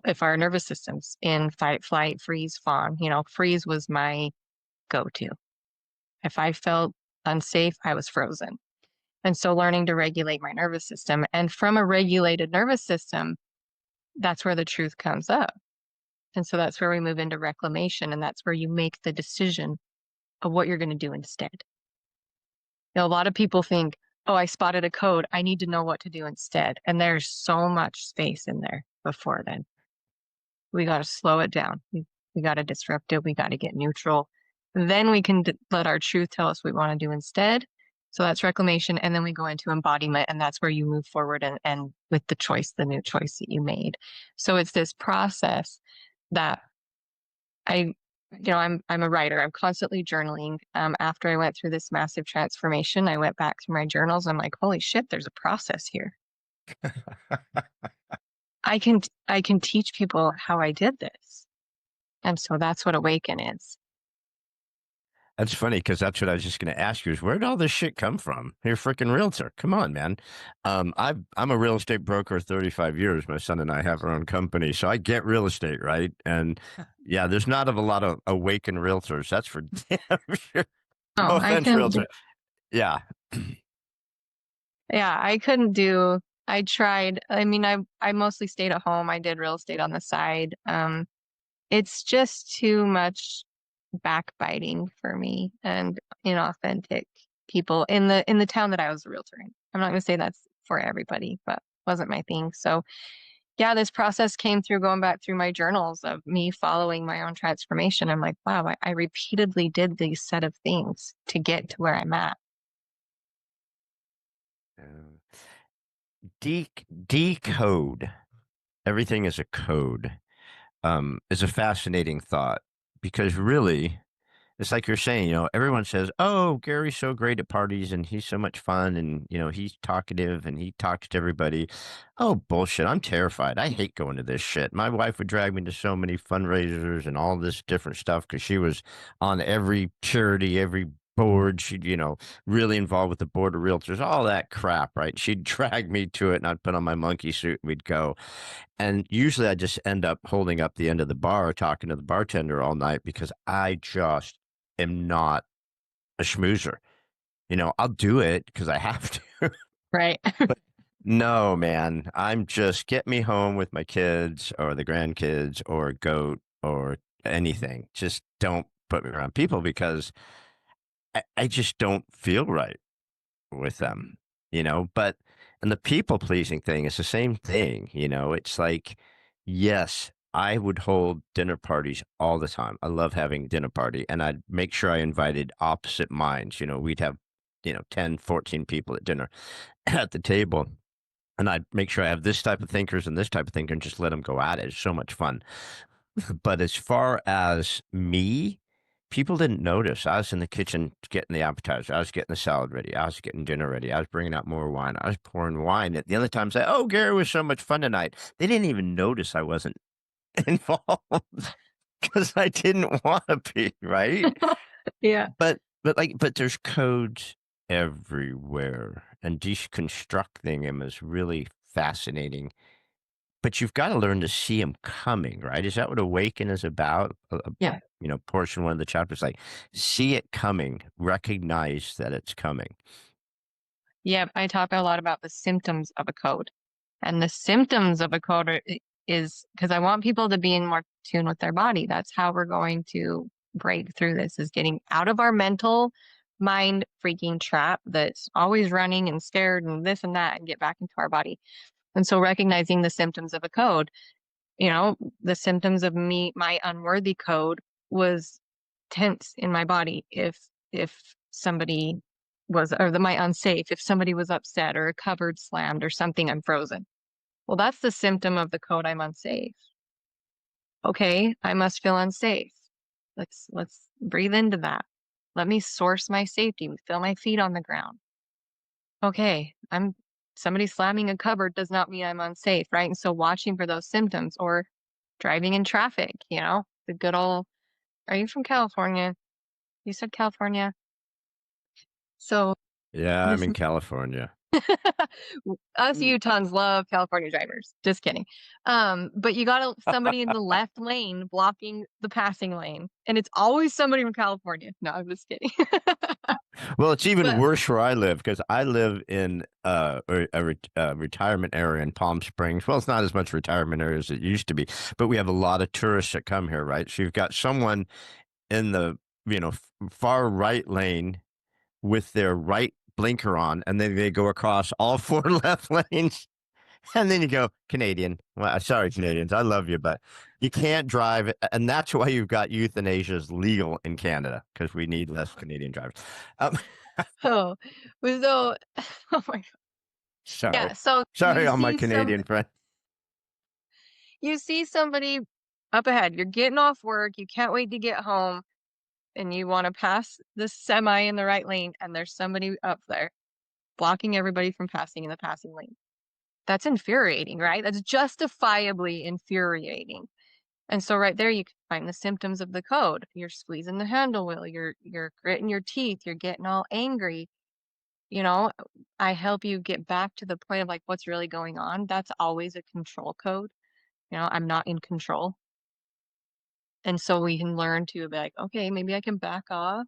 if our nervous system's in fight, flight, freeze, fawn. Freeze was my go-to. If I felt unsafe, I was frozen. And so learning to regulate my nervous system. And from a regulated nervous system, that's where the truth comes up. And so that's where we move into reclamation. And that's where you make the decision of what you're going to do instead. A lot of people think, oh, I spotted a code. I need to know what to do instead. And there's so much space in there before then. We got to slow it down. We got to disrupt it. We got to get neutral. Then we can let our truth tell us what we want to do instead. So that's reclamation. And then we go into embodiment, and that's where you move forward and with the choice, the new choice that you made. So it's this process that I'm a writer. I'm constantly journaling. After I went through this massive transformation, I went back through my journals. I'm like, holy shit, there's a process here. I can teach people how I did this. And so that's what Awaken is. That's funny because that's what I was just going to ask you is where'd all this shit come from? You're a freaking realtor. Come on, man. I'm a real estate broker 35 years. My son and I have our own company. So I get real estate, right? And yeah, there's not a lot of awakened realtors. That's for damn sure. No Oh, I offense, couldn't do, realtor. Yeah. yeah, I couldn't do, I tried. I mean, I mostly stayed at home. I did real estate on the side. It's just too much backbiting for me and inauthentic people in the town that I was a realtor in. I'm not going to say that's for everybody, but wasn't my thing. So yeah, this process came through going back through my journals of me following my own transformation. I'm like, wow, I repeatedly did these set of things to get to where I'm at. Uh, decode. Everything is a code. Is a fascinating thought because really, it's like you're saying, everyone says, "Oh, Gary's so great at parties and he's so much fun and he's talkative and he talks to everybody." Oh, bullshit. I'm terrified. I hate going to this shit. My wife would drag me to so many fundraisers and all this different stuff because she was on every charity, every board. She'd, really involved with the board of realtors, all that crap, right? She'd drag me to it and I'd put on my monkey suit and we'd go. And usually I just end up holding up the end of the bar, talking to the bartender all night because I just am not a schmoozer. I'll do it because I have to. Right. But no, man, I'm just get me home with my kids or the grandkids or a goat or anything. Just don't put me around people because I just don't feel right with them, but and the people pleasing thing is the same thing, it's like, yes, I would hold dinner parties all the time. I love having dinner party and I'd make sure I invited opposite minds. We'd have, 10, 14 people at dinner at the table. And I'd make sure I have this type of thinkers and this type of thinker and just let them go at it. It's so much fun. But as far as me, people didn't notice. I was in the kitchen getting the appetizer. I was getting the salad ready. I was getting dinner ready. I was bringing out more wine. I was pouring wine. At the other times, oh, Gary was so much fun tonight. They didn't even notice I wasn't involved because I didn't want to be, right? Yeah. But there's codes everywhere, and deconstructing them is really fascinating, but you've got to learn to see them coming, right? Is that what Awaken is about? Yeah. Portion one of the chapters, like see it coming, recognize that it's coming. Yeah. I talk a lot about the symptoms of a code. And the symptoms of a code is because I want people to be in more tune with their body. That's how we're going to break through this is getting out of our mental mind freaking trap that's always running and scared and this and that and get back into our body. And so recognizing the symptoms of a code, the symptoms of me, my unworthy code was tense in my body if somebody was or my unsafe, if somebody was upset or a cupboard slammed or something, I'm frozen. Well, that's the symptom of the code. I'm unsafe. Okay, I must feel unsafe. Let's breathe into that. Let me source my safety. Feel my feet on the ground. Okay, I'm somebody slamming a cupboard does not mean I'm unsafe, right? And so watching for those symptoms or driving in traffic, the good old, are you from California? You said California. So Yeah, I'm this in California. us Mm. Utahns love California drivers. Just kidding. But you got somebody in the left lane blocking the passing lane, and it's always somebody from California. No, I'm just kidding. Well, it's even But worse where I live because I live in a retirement area in Palm Springs. Well, it's not as much retirement area as it used to be, but we have a lot of tourists that come here, right? So you've got someone in the far right lane with their right blinker on, and then they go across all four left lanes And then you go, Canadian. Well, sorry, Canadians. I love you, but you can't drive. And that's why you've got euthanasia is legal in Canada because we need less Canadian drivers. Um, Oh, so, oh my God. sorry. Yeah. So Sorry, all my Canadian friends. you see somebody up ahead, you're getting off work, you can't wait to get home, and you want to pass the semi in the right lane, and there's somebody up there blocking everybody from passing in the passing lane. That's infuriating, right? That's justifiably infuriating. And so right there you can find the symptoms of the code. You're squeezing the handle wheel, you're gritting your teeth, you're getting all angry. You know, I help you get back to the point of like what's really going on. That's always a control code. You know, I'm not in control. And so we can learn to be like, okay, maybe I can back off.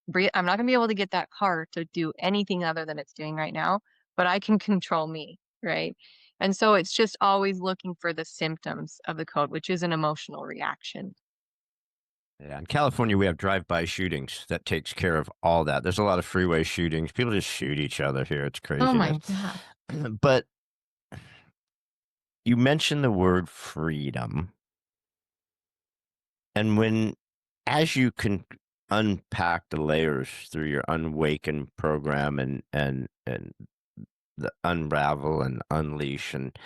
Breathe. I'm not gonna be able to get that car to do anything other than it's doing right now, but I can control me, right? And so it's just always looking for the symptoms of the code, which is an emotional reaction. Yeah, in California, we have drive-by shootings that takes care of all that. There's a lot of freeway shootings. People just shoot each other here. It's Oh craziness. my God. But you mentioned the word freedom. And as you can unpack the layers through your Awaken program and the Unravel and Unleash, and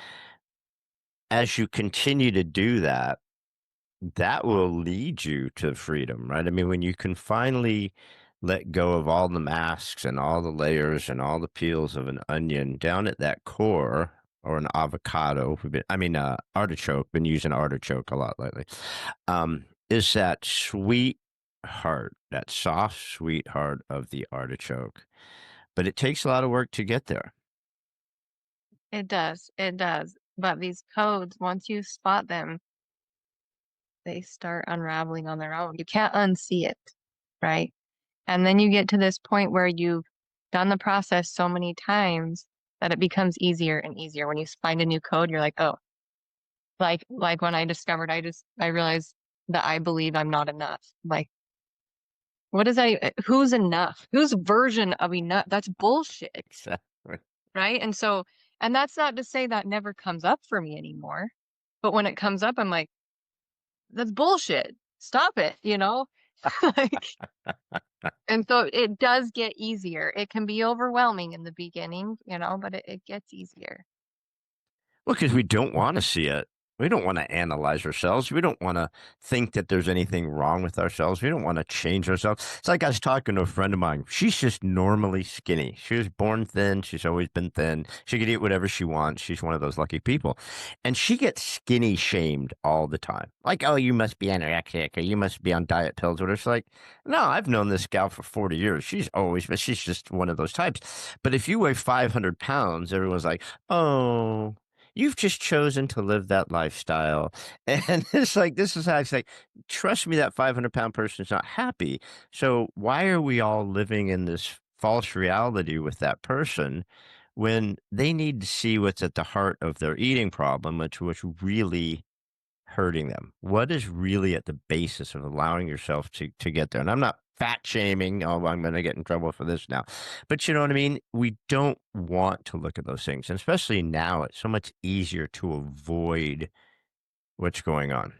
as you continue to do that, that will lead you to freedom, right? I mean, when you can finally let go of all the masks and all the layers and all the peels of an onion down at that core, or an avocado. Artichoke. Been using artichoke a lot lately. Is that sweet heart, that soft, sweet heart of the artichoke. But it takes a lot of work to get there. It does. It does. But these codes, once you spot them, they start unraveling on their own. You can't unsee it, right? And then you get to this point where you've done the process so many times that it becomes easier and easier. When you find a new code, you're like, oh, like when I discovered, I realized that I believe I'm not enough. Like, who's enough? Whose version of enough? That's bullshit, Exactly. right? And so, and that's not to say that never comes up for me anymore. But when it comes up, I'm like, that's bullshit. Stop it, you know? Like, and so it does get easier. It can be overwhelming in the beginning, you know, but it gets easier. Well, because we don't want to see it. We don't want to analyze ourselves. We don't want to think that there's anything wrong with ourselves. We don't want to change ourselves. It's like I was talking to a friend of mine. She's just normally skinny. She was born thin. She's always been thin. She could eat whatever she wants. She's one of those lucky people. And she gets skinny shamed all the time. Like, oh, you must be anorexic or you must be on diet pills. Or it's like, no, I've known this gal for 40 years. She's just one of those types. But if you weigh 500 pounds, everyone's like, oh, you've just chosen to live that lifestyle. And it's like, this is how it's like, trust me, that 500-pound person is not happy. So why are we all living in this false reality with that person when they need to see what's at the heart of their eating problem, which was really hurting them? What is really at the basis of allowing yourself to get there? And I'm not fat shaming. Oh, I'm going to get in trouble for this now. But you know what I mean? We don't want to look at those things. And especially now, it's so much easier to avoid what's going on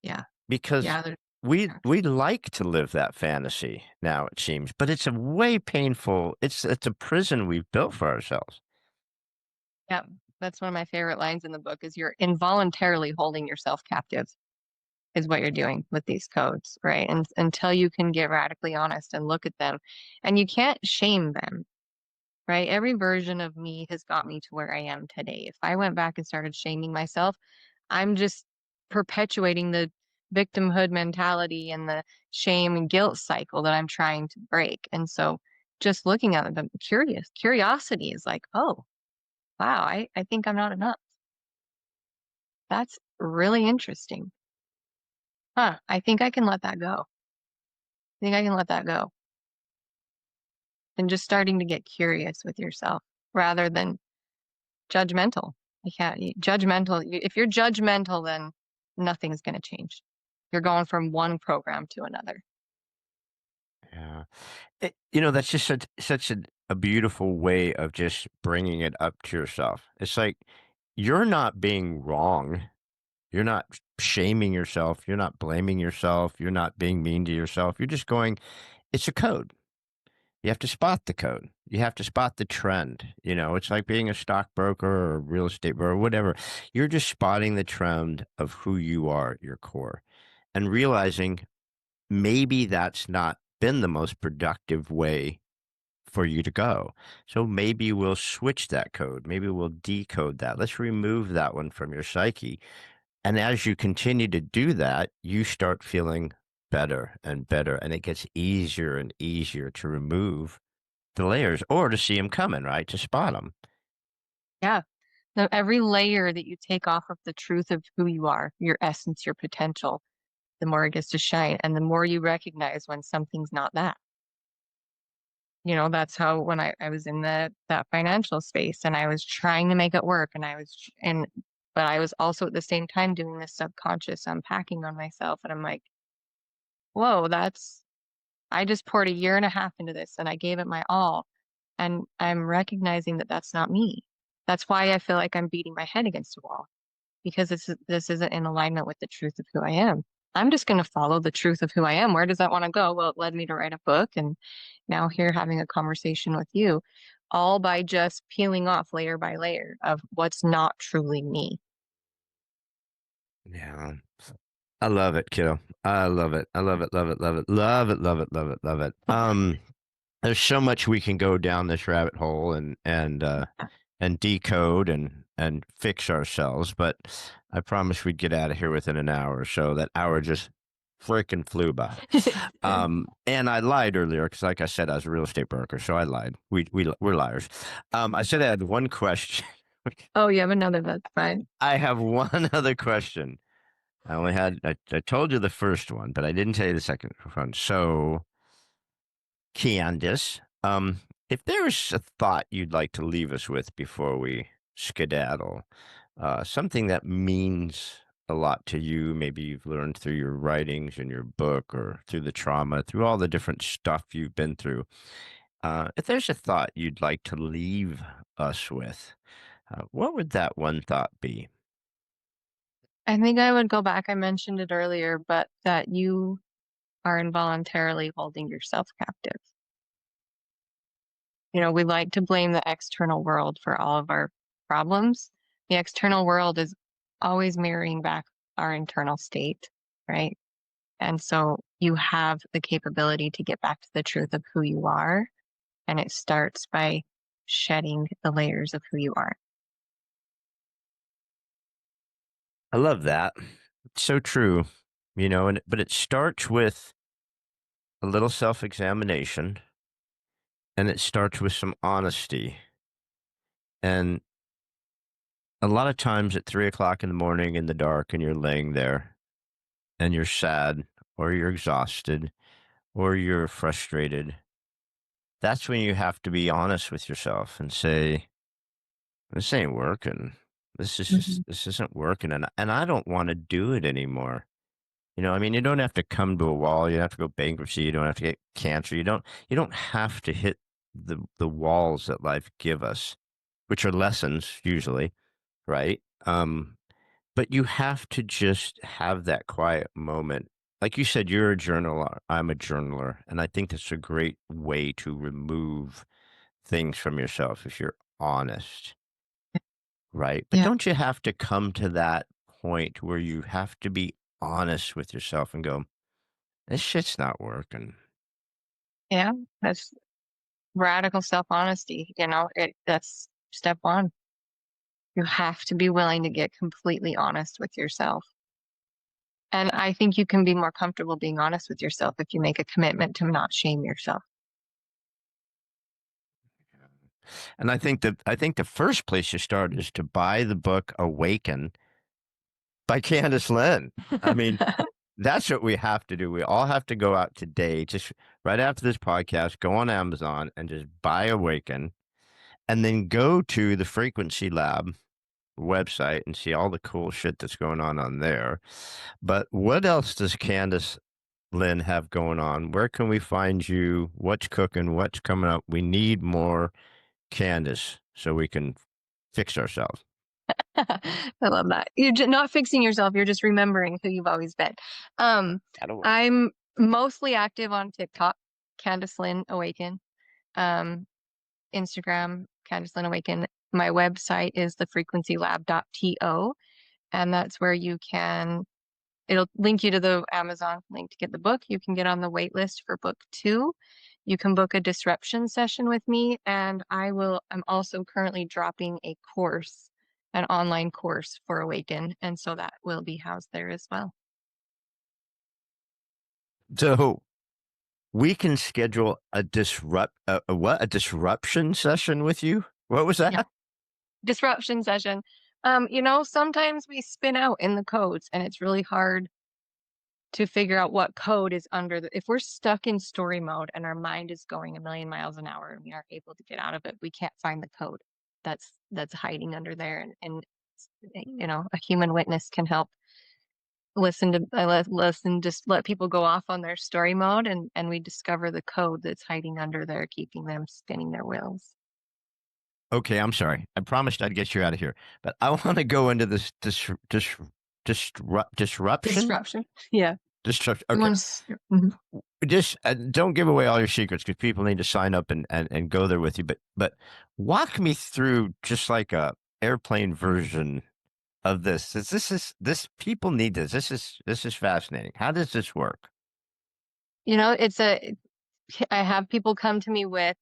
Yeah. because Yeah. we like to live that fantasy now, it seems, but it's a way painful. It's a prison we've built for ourselves. Yeah. That's one of my favorite lines in the book is you're involuntarily holding yourself captive is what you're doing with these codes, right? And until you can get radically honest and look at them and you can't shame them, right? Every version of me has got me to where I am today. If I went back and started shaming myself, I'm just perpetuating the victimhood mentality and the shame and guilt cycle that I'm trying to break. And so just looking at them, curiosity is like, oh, wow, I think I'm not enough. That's really interesting. Huh. I think I can let that go. I think I can let that go. And just starting to get curious with yourself rather than judgmental. You can't judgmental. If you're judgmental, then nothing's going to change. You're going from one program to another. Yeah. That's just such a beautiful way of just bringing it up to yourself. It's like you're not being wrong. You're not shaming yourself. You're not blaming yourself. You're not being mean to yourself. You're just going, it's a code. You have to spot the code. You have to spot the trend. It's like being a stockbroker or a real estate broker, whatever. You're just spotting the trend of who you are at your core and realizing maybe that's not been the most productive way for you to go. So maybe we'll switch that code. Maybe we'll decode that. Let's remove that one from your psyche. And as you continue to do that, you start feeling better and better. And it gets easier and easier to remove the layers or to see them coming, right? To spot them. Yeah. So every layer that you take off of the truth of who you are, your essence, your potential, the more it gets to shine and the more you recognize when something's not that. That's how when I was in that financial space and I was trying to make it work and but I was also at the same time doing this subconscious unpacking on myself. And I'm like, whoa, I just poured a year and a half into this and I gave it my all. And I'm recognizing that that's not me. That's why I feel like I'm beating my head against a wall because this isn't in alignment with the truth of who I am. I'm just going to follow the truth of who I am. Where does that want to go? Well, it led me to write a book and now here having a conversation with you, all by just peeling off layer by layer of what's not truly me. Yeah. I love it, kiddo. I love it. I love it. Love it. Love it. Love it. Love it. Love it. Love it. There's so much we can go down this rabbit hole and decode and fix ourselves, but I promised we'd get out of here within an hour or so. That hour just freaking flew by. And I lied earlier because, like I said, I was a real estate broker, so I lied. We're liars. I said I had one question. Oh, you have another, that's fine. I have one other question. I told you the first one, but I didn't tell you the second one. So, Candice, if there's a thought you'd like to leave us with before we skedaddle, something that means a lot to you, maybe you've learned through your writings and your book or through the trauma, through all the different stuff you've been through, if there's a thought you'd like to leave us with, what would that one thought be? I think I would go back. I mentioned it earlier, but that you are involuntarily holding yourself captive. We like to blame the external world for all of our problems. The external world is always mirroring back our internal state, right? And so you have the capability to get back to the truth of who you are. And it starts by shedding the layers of who you are. I love that. It's so true, but it starts with a little self-examination and it starts with some honesty. And a lot of times at 3 o'clock in the morning in the dark and you're laying there and you're sad or you're exhausted or you're frustrated, that's when you have to be honest with yourself and say, this ain't working. Mhm. This isn't working. And I don't want to do it anymore. I mean, you don't have to come to a wall. You don't have to go bankruptcy. You don't have to get cancer. You don't have to hit the walls that life give us, which are lessons usually, right? But you have to just have that quiet moment. Like you said, you're a journaler. I'm a journaler, and I think that's a great way to remove things from yourself if you're honest, right? But Yeah. don't you have to come to that point where you have to be honest with yourself and go, this shit's not working. Yeah. That's radical self-honesty. That's step one. You have to be willing to get completely honest with yourself. And I think you can be more comfortable being honest with yourself if you make a commitment to not shame yourself. And I think the first place you start is to buy the book Awaken by Candice Lyn. I mean, that's what we have to do. We all have to go out today, just right after this podcast, go on Amazon and just buy Awaken and then go to the Frequency Lab website and see all the cool shit that's going on there. But what else does Candice Lyn have going on? Where can we find you? What's cooking? What's coming up? We need more Candice so we can fix ourselves. I love that. You're not fixing yourself, you're just remembering who you've always been. Um, That'll work. I'm mostly active on TikTok, Candice Lyn Awaken. Um, Instagram, Candice Lyn Awaken. My website is thefrequencylab.to, and that's where it'll link you to the Amazon link to get the book. You can get on the wait list for book 2. You can book a disruption session with me, and I'm also currently dropping a course, an online course for Awaken, and so that will be housed there as well. So we can schedule a disruption session with you. What was Yeah, that? disruption session. Sometimes we spin out in the codes, and it's really hard to figure out what code is if we're stuck in story mode and our mind is going a million miles an hour and we aren't able to get out of it, we can't find the code that's hiding under there. And a human witness can help just let people go off on their story mode, and we discover the code that's hiding under there, keeping them spinning their wheels. Okay, I'm sorry. I promised I'd get you out of here, but I want to go into this disruption. Disruption. Yeah. Disruption. You Okay. want to, mhm. Just don't give away all your secrets because people need to sign up and go there with you. But walk me through just like a airplane version of this. This people need this. This is fascinating. How does this work? I have people come to me with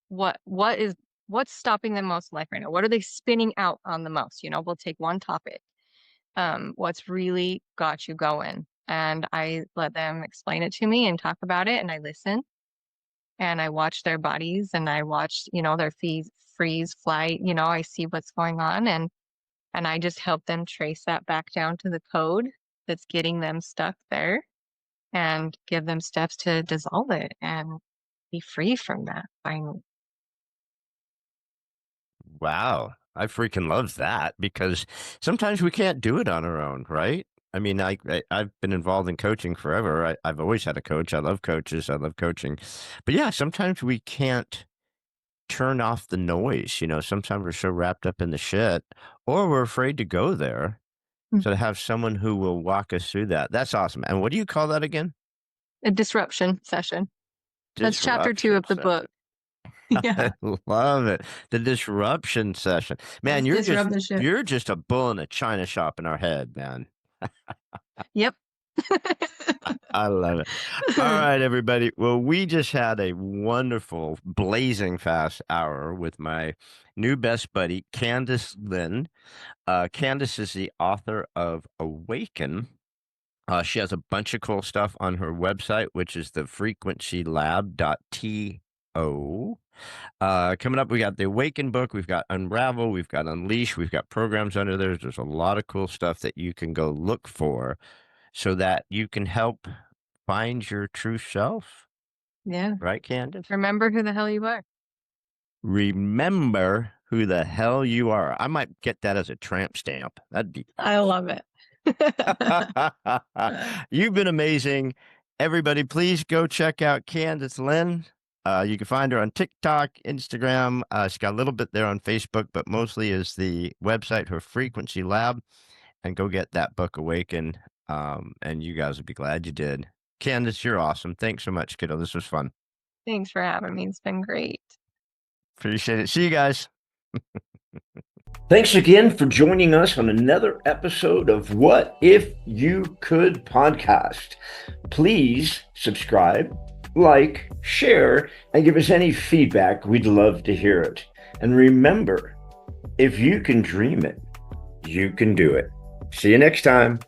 what's stopping them most in life right now? What are they spinning out on the most? We'll take one topic. What's really got you going? And I let them explain it to me and talk about it, and I listen and I watch their bodies and I watch, their freeze, flight, I see what's going on, and I just help them trace that back down to the code that's getting them stuck there and give them steps to dissolve it and be free from that finally. Wow, I freaking love that because sometimes we can't do it on our own, right? I mean, I've been involved in coaching forever. I've always had a coach. I love coaches. I love coaching, but yeah, sometimes we can't turn off the noise. Sometimes we're so wrapped up in the shit, or we're afraid to go there. Mm. So to have someone who will walk us through that's awesome. And what do you call that again? A disruption session. That's chapter 2 Disruption of the book. session. Yeah. I love it. The disruption session. Man, Let's disrupt the ship. you're just a bull in a china shop in our head, man. Yep. I love it. All right, everybody. Well, we just had a wonderful, blazing fast hour with my new best buddy, Candice Lyn. Candice is the author of Awaken. She has a bunch of cool stuff on her website, which is thefrequencylab.to. Coming up, we got the Awaken book, we've got Unravel, we've got Unleash, we've got programs under there. There's a lot of cool stuff that you can go look for so that you can help find your true self. Yeah. Right, Candice? Remember who the hell you are. Remember who the hell you are. I might get that as a tramp stamp. That'd be I love it. You've been amazing. Everybody, please go check out Candice Lyn. You can find her on TikTok, Instagram. She's got a little bit there on Facebook, but mostly is the website, her Frequency Lab. And go get that book, Awaken. And you guys would be glad you did. Candice, you're awesome. Thanks so much, kiddo. This was fun. Thanks for having me. It's been great. Appreciate it. See you guys. Thanks again for joining us on another episode of What If You Could podcast. Please subscribe, like, share, and give us any feedback. We'd love to hear it. And remember, if you can dream it, you can do it. See you next time.